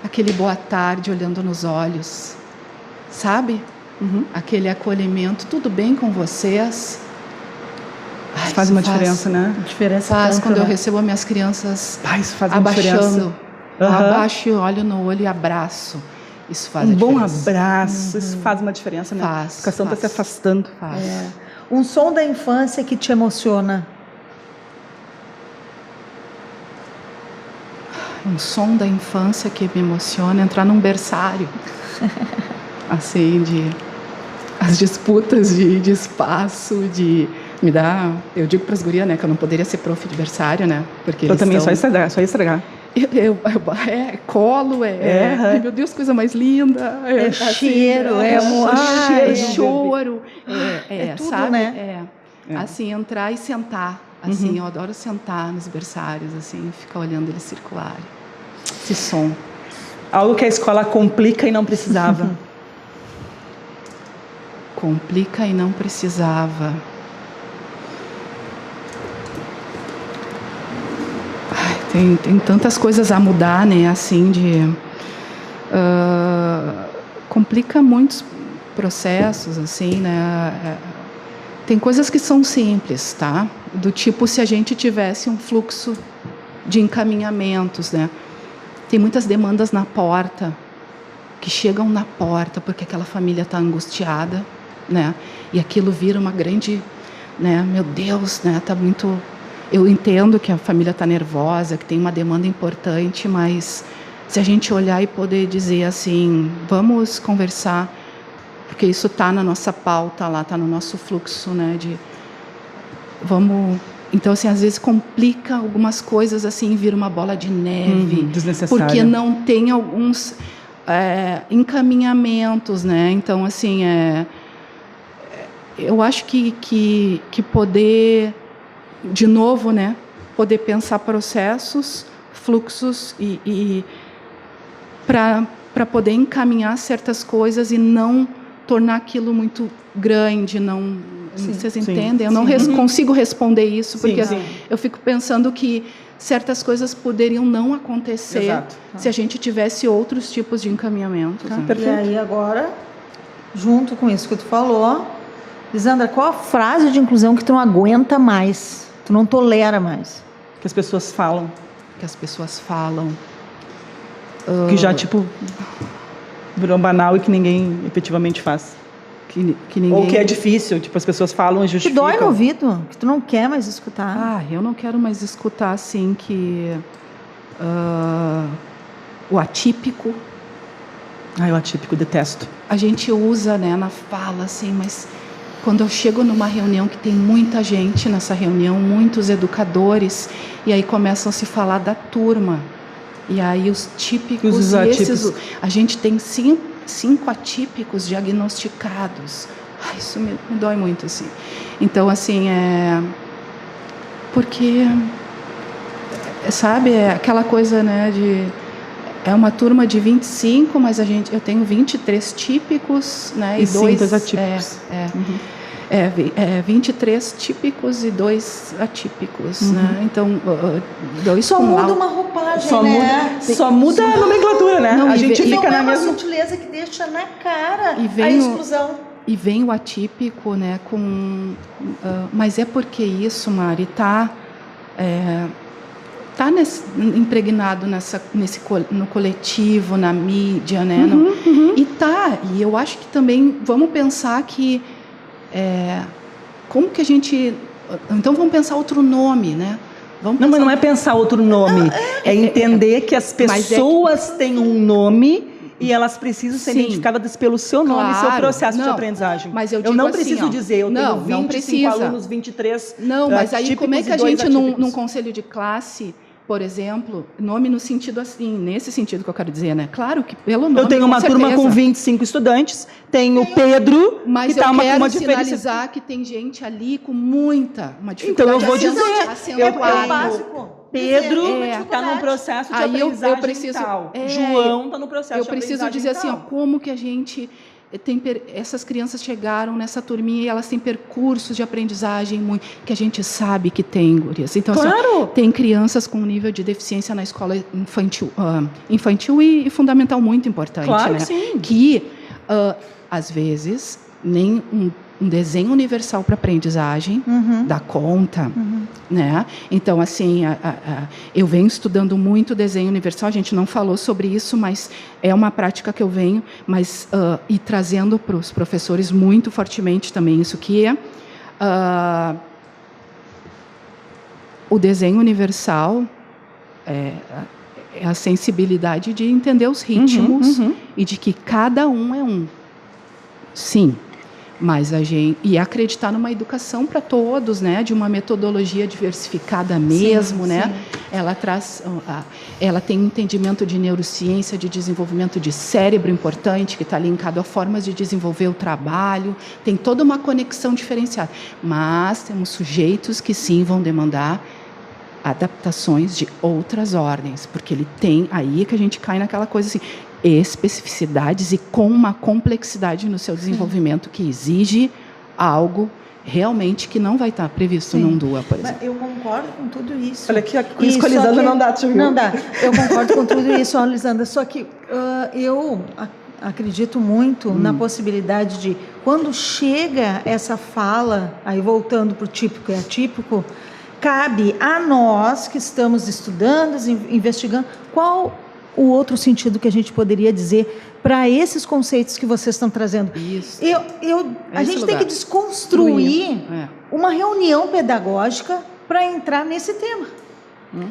aquele boa tarde olhando nos olhos, sabe? Aquele acolhimento, tudo bem com vocês? Ai, Faz uma diferença, né? Diferença Faz tanto, quando eu né? recebo as minhas crianças Isso faz uma diferença. abaixando. Eu abaixo, olho no olho e abraço. Isso faz a Um bom diferença. abraço, isso faz uma diferença, né? Faz, A educação está faz. se afastando. Faz. Um som da infância que te emociona. Um som da infância que me emociona, entrar num berçário. Assim, as disputas de espaço, me dá... Eu digo para as gurias, né, que eu não poderia ser prof de berçário, né? Porque Eu também, estão... só ia estragar. Colo, ai, meu Deus, coisa mais linda. Cheiro, Choro. É tudo, sabe? né? Assim, entrar e sentar. Assim, eu adoro sentar nos berçários, assim, ficar olhando eles circularem. Esse som. Algo que a escola complica e não precisava. Complica e não precisava. Tem tantas coisas a mudar, né? Assim, complica muitos processos, assim, né? Tem coisas que são simples, tá? Do tipo, se a gente tivesse um fluxo de encaminhamentos, né? Tem muitas demandas na porta, que chegam na porta porque aquela família está angustiada, né? E aquilo vira uma grande, né? Meu Deus, né? Tá muito... Eu entendo que a família está nervosa, que tem uma demanda importante, mas Se a gente olhar e poder dizer assim, vamos conversar, porque isso está na nossa pauta lá, está no nosso fluxo, né? Então, assim, às vezes complica algumas coisas, assim, vira uma bola de neve. Desnecessário. Porque não tem alguns encaminhamentos, né? Então, assim, eu acho que poder, de novo, né? Poder pensar processos, fluxos e para poder encaminhar certas coisas e não tornar aquilo muito grande, não... Sim, vocês entendem? Eu não consigo responder isso, porque eu fico pensando que certas coisas poderiam não acontecer se a gente tivesse outros tipos de encaminhamento. Tá, e aí agora, junto com isso que tu falou, Lisandra, qual a frase de inclusão que tu não aguenta mais, tu não tolera mais? Que as pessoas falam. Que as pessoas falam. Que já, tipo, virou banal e que ninguém efetivamente faz. Que ninguém... Ou que é difícil, tipo, as pessoas falam e justificam. Que dói no ouvido, que tu não quer mais escutar. Eu não quero mais escutar, assim, que o atípico... O atípico, detesto. A gente usa, né, na fala, assim, mas quando eu chego numa reunião que tem muita gente nessa reunião, muitos educadores, e aí começam a se falar da turma, e aí os típicos... Os atípicos. A gente tem 5 atípicos diagnosticados. Isso me dói muito, assim. Então, assim, porque, sabe, aquela coisa, né, é uma turma de 25, mas eu tenho 23 típicos, né, e 2 atípicos. 23 típicos e 2 atípicos, né? Então, 2 só muda uma roupagem, só muda a nomenclatura, né? Não, a gente fica na mesma sutileza que deixa na cara a exclusão. E vem o atípico, né? Mas é porque isso, Mari, tá impregnado no coletivo, na mídia, né? E eu acho que também vamos pensar que como que a gente... Então vamos pensar outro nome, né? Mas não é pensar outro nome, é entender que as pessoas têm um nome e elas precisam ser identificadas pelo seu nome e seu processo de aprendizagem. Mas eu não assim, preciso dizer, eu tenho 25 alunos, 23 Não, mas aí como é que a gente, num conselho de classe... Por exemplo, nome no sentido assim, nesse sentido que eu quero dizer, né? Claro que pelo nome. Eu tenho uma turma com 25 estudantes, tenho o Pedro, mas que está uma diferença. sinalizar que tem gente ali com uma dificuldade. Então eu vou dizer, é básico. Pedro está no processo de aprendizagem eu preciso, mental. João está no processo de aprendizagem mental. Eu preciso dizer assim, como que a gente essas crianças chegaram nessa turminha e elas têm percursos de aprendizagem que a gente sabe que tem, gurias. Então, assim, tem crianças com um nível de deficiência na escola infantil e fundamental muito importante, né? Que às vezes nem um desenho universal para aprendizagem dá conta, né? Então, assim, eu venho estudando muito desenho universal, a gente não falou sobre isso, mas é uma prática que eu venho, e trazendo para os professores muito fortemente também isso que o desenho universal é a sensibilidade de entender os ritmos e de que cada um é um. Sim. Mas e acreditar numa educação para todos, né, de uma metodologia diversificada mesmo, né? Ela tem um entendimento de neurociência, de desenvolvimento de cérebro importante, que está linkado a formas de desenvolver o trabalho, tem toda uma conexão diferenciada. Mas temos sujeitos que sim vão demandar adaptações de outras ordens, porque ele tem aí que a gente cai naquela coisa assim, especificidades e com uma complexidade no seu desenvolvimento que exige algo realmente que não vai estar previsto num DUA, por exemplo. Mas eu concordo com tudo isso. Olha aqui, com isso com a Lisandra não dá, tu viu? Não dá. Eu concordo com tudo isso, Lisandra, só que eu acredito muito na possibilidade de, quando chega essa fala, aí voltando para o típico e atípico, cabe a nós que estamos estudando, investigando, qual o outro sentido que a gente poderia dizer para esses conceitos que vocês estão trazendo. Isso. A gente tem que desconstruir uma reunião pedagógica para entrar nesse tema.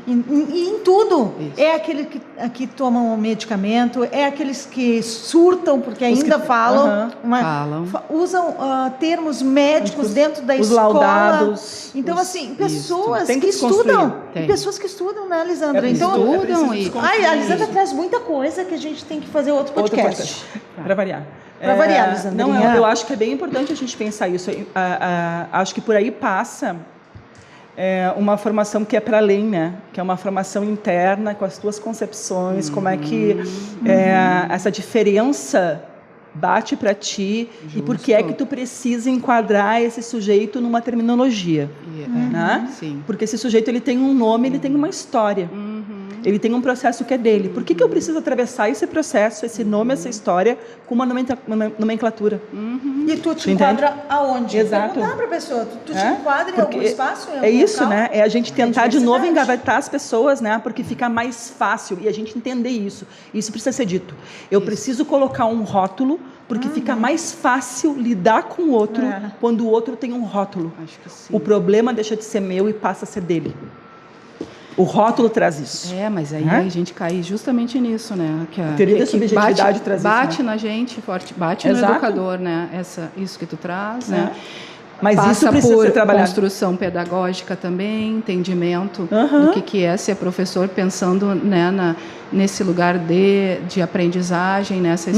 Em tudo. Isso. É aquele que tomam o medicamento, é aqueles que surtam, porque ainda falam, usam termos médicos dentro da os escola. Laudados. Então, assim, pessoas Tem que estudam. Tem. Pessoas que estudam, né, Lisandra? Estudam a Lisandra traz muita coisa que a gente tem que fazer outro podcast. Para variar. Para variar, Lisandra. Não, eu acho que é bem importante a gente pensar isso. Acho que por aí passa uma formação que é para além, né? Que é uma formação interna com as tuas concepções, como é que essa diferença bate para ti. Justo. E por que é que tu precisa enquadrar esse sujeito numa terminologia, né? Sim. Porque esse sujeito ele tem um nome, ele tem uma história. Ele tem um processo que é dele. Por que eu preciso atravessar esse processo, esse nome, essa história, com uma nomenclatura? E tu te enquadra aonde? Exato. Perguntar para a pessoa. Tu te enquadra em algum espaço? Em algum isso, local? né? É a gente tentar de novo engavetar as pessoas, né? Porque fica mais fácil. E a gente entender isso. Isso precisa ser dito. Eu preciso colocar um rótulo, porque fica mais fácil lidar com o outro quando o outro tem um rótulo. Acho que sim. O problema deixa de ser meu e passa a ser dele. O rótulo traz isso. Mas aí a gente cai justamente nisso, né? Que a teoria da subjetividade traz isso. Bate na gente forte, bate no educador, né? Isso que tu traz, né? Mas passa isso precisa por ser trabalhado. Construção pedagógica também, entendimento do que é ser professor, pensando, né, nesse lugar de aprendizagem, nessa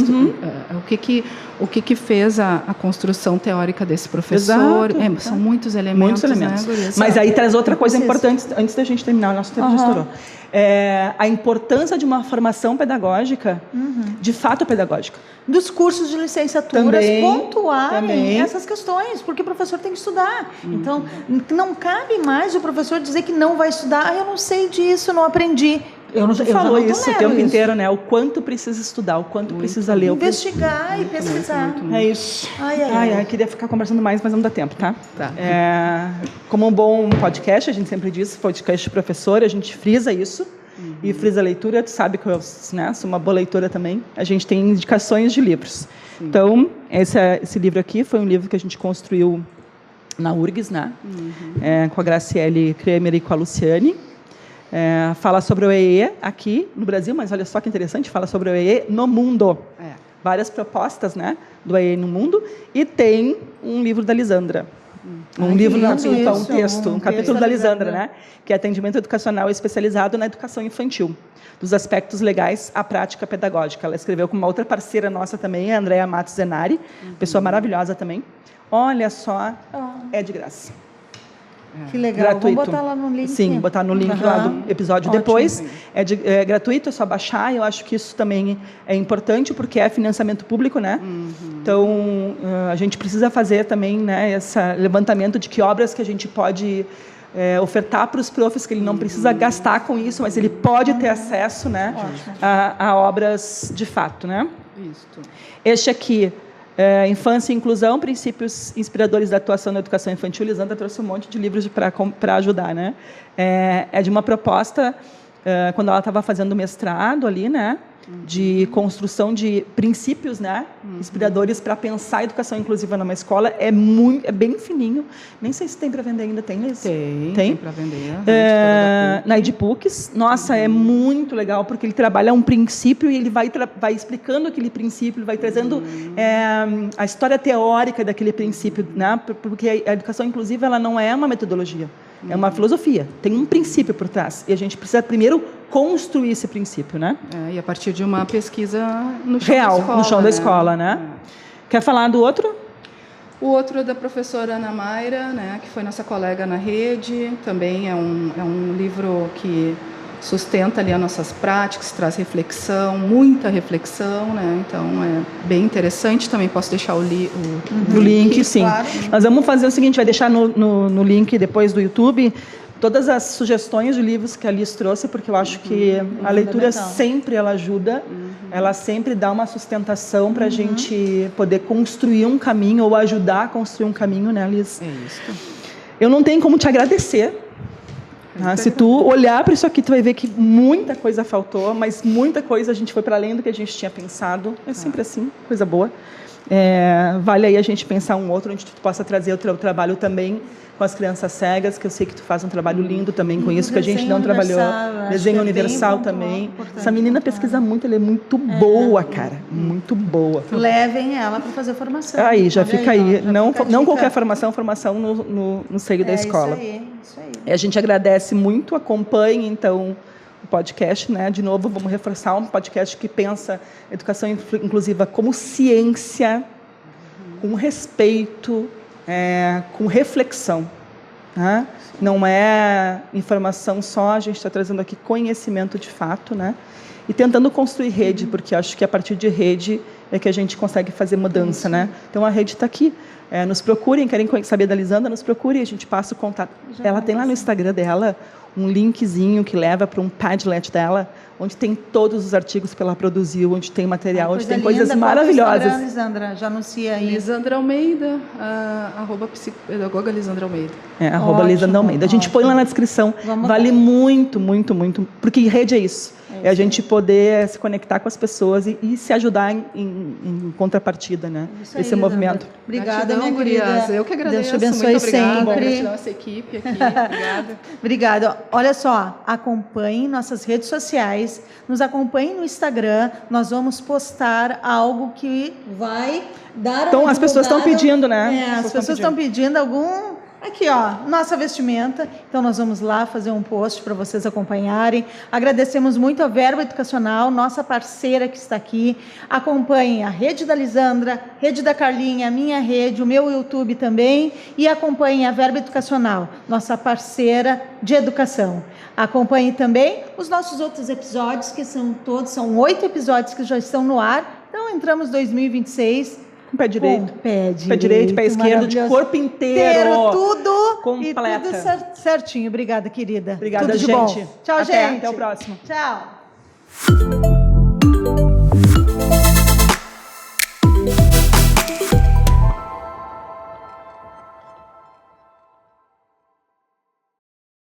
o que fez a construção teórica desse professor. São muitos elementos. Né, mas aí traz outra coisa importante, antes da gente terminar, o nosso tempo já estourou. A importância de uma formação pedagógica, de fato pedagógica. Dos cursos de licenciaturas pontuarem essas questões, porque o professor tem que estudar. Então, não cabe mais o professor dizer que não vai estudar. Eu não sei disso, não aprendi. Eu falou isso o tempo inteiro, né? O quanto precisa estudar, o quanto precisa ler. Investigar e pesquisar. É isso. Queria ficar conversando mais, mas não dá tempo, tá? Como um bom podcast, a gente sempre diz, podcast de professor, a gente frisa isso. E frisa a leitura, tu sabe que eu sou uma boa leitora também. A gente tem indicações de livros. Sim. Então, esse livro aqui foi um livro que a gente construiu na URGS, né? Com a Graciele Kremer e com a Luciane. Fala sobre o EE aqui no Brasil, mas olha só que interessante, fala sobre o EE no mundo. Várias propostas, né, do EE no mundo. E tem um livro da Lisandra. Um livro, um texto, um capítulo da Lisandra, né? Que é atendimento educacional especializado na educação infantil, dos aspectos legais à prática pedagógica. Ela escreveu com uma outra parceira nossa também, a Andrea Matos Zenari, pessoa maravilhosa também. Olha só, é de graça. Que legal. Gratuito. Vamos botar lá no link. Sim, botar no link lá do episódio. Ótimo. Depois. É gratuito, é só baixar. Eu acho que isso também é importante, porque é financiamento público, né? Então, a gente precisa fazer também, né, esse levantamento de que obras que a gente pode ofertar para os profs, que ele não precisa gastar com isso, mas ele pode ter acesso, né, a obras de fato, né? Isso. Este aqui, Infância e Inclusão, Princípios Inspiradores da Atuação na Educação Infantil. Lisandra trouxe um monte de livros para ajudar, né? É de uma proposta, quando ela estava fazendo mestrado ali, né? De construção de princípios, né? Inspiradores para pensar a educação inclusiva numa escola. É bem fininho. Nem sei se tem para vender ainda. Tem, Liz? Tem para vender. Na Edbooks. Nossa, é muito legal, porque ele trabalha um princípio e ele vai explicando aquele princípio, ele vai trazendo a história teórica daquele princípio, né? Porque a educação inclusiva ela não é uma metodologia, é uma filosofia. Tem um princípio por trás. E a gente precisa primeiro construir esse princípio, né? E a partir de uma pesquisa no chão real, da escola, no chão da escola, né? Quer falar do outro? O outro é da professora Ana Mayra, né, que foi nossa colega na rede. Também é um livro que sustenta ali as nossas práticas, traz reflexão, muita reflexão, né? Então é bem interessante. Também posso deixar o link, sim. Claro. Nós vamos fazer o seguinte, vai deixar no link depois do YouTube todas as sugestões de livros que a Liz trouxe, porque eu acho que a leitura sempre ela ajuda, ela sempre dá uma sustentação para a gente poder construir um caminho ou ajudar a construir um caminho, né, Liz? É isso. Eu não tenho como te agradecer Tá? Se tu olhar para isso aqui, tu vai ver que muita coisa faltou, mas muita coisa a gente foi para além do que a gente tinha pensado. É sempre assim, coisa boa. Vale aí a gente pensar um outro, onde tu possa trazer o teu trabalho também com as crianças cegas, que eu sei que tu faz um trabalho lindo também com isso, que a gente não trabalhou. Desenho universal também. Essa menina pesquisa muito, ela é muito boa, cara. Muito boa. Levem ela para fazer formação. Aí, já fica aí. Não qualquer formação no seio da escola. Isso aí. A gente agradece muito, acompanhe, então, o podcast, né? De novo, vamos reforçar um podcast que pensa educação inclusiva como ciência, com respeito, com reflexão. Tá? Não é informação só, a gente está trazendo aqui conhecimento de fato, né? E tentando construir rede, porque acho que a partir de rede é que a gente consegue fazer mudança, né? Então a rede está aqui. Nos procurem, querem saber da Lisandra, nos procurem, a gente passa o contato. Ela tem lá no Instagram dela um linkzinho que leva para um Padlet dela, onde tem todos os artigos que ela produziu, onde tem material, onde tem coisas maravilhosas. Qual é o Instagram, Lisandra? Já anuncia aí. Lisandra Almeida, @psicopedagoga Lisandra Almeida. Lisandra Almeida. A gente põe lá na descrição. Vale muito, muito, muito, porque rede é isso. É a gente poder se conectar com as pessoas e se ajudar em contrapartida, né? Esse movimento. Obrigada, minha querida. Eu que agradeço. Deus te abençoe muito sempre. Gratidão a essa equipe aqui. Obrigada. Obrigada. Olha só, acompanhem nossas redes sociais, nos acompanhem no Instagram. Nós vamos postar algo que vai dar Então, as pessoas estão pedindo, né? As pessoas estão pedindo algum... Aqui, ó, nossa vestimenta. Então, nós vamos lá fazer um post para vocês acompanharem. Agradecemos muito a Verbo Educacional, nossa parceira que está aqui. Acompanhem a rede da Lisandra, rede da Carlinha, a minha rede, o meu YouTube também. E acompanhem a Verbo Educacional, nossa parceira de educação. Acompanhem também os nossos outros episódios, que são 8 episódios que já estão no ar. Então, entramos 2026... Com pé direito. Pé direito, pé esquerdo, de corpo inteiro. Tudo completa. E tudo certinho. Obrigada, querida. Obrigada, tudo de gente. Bom. Tchau, Até gente. Até o próximo. Tchau.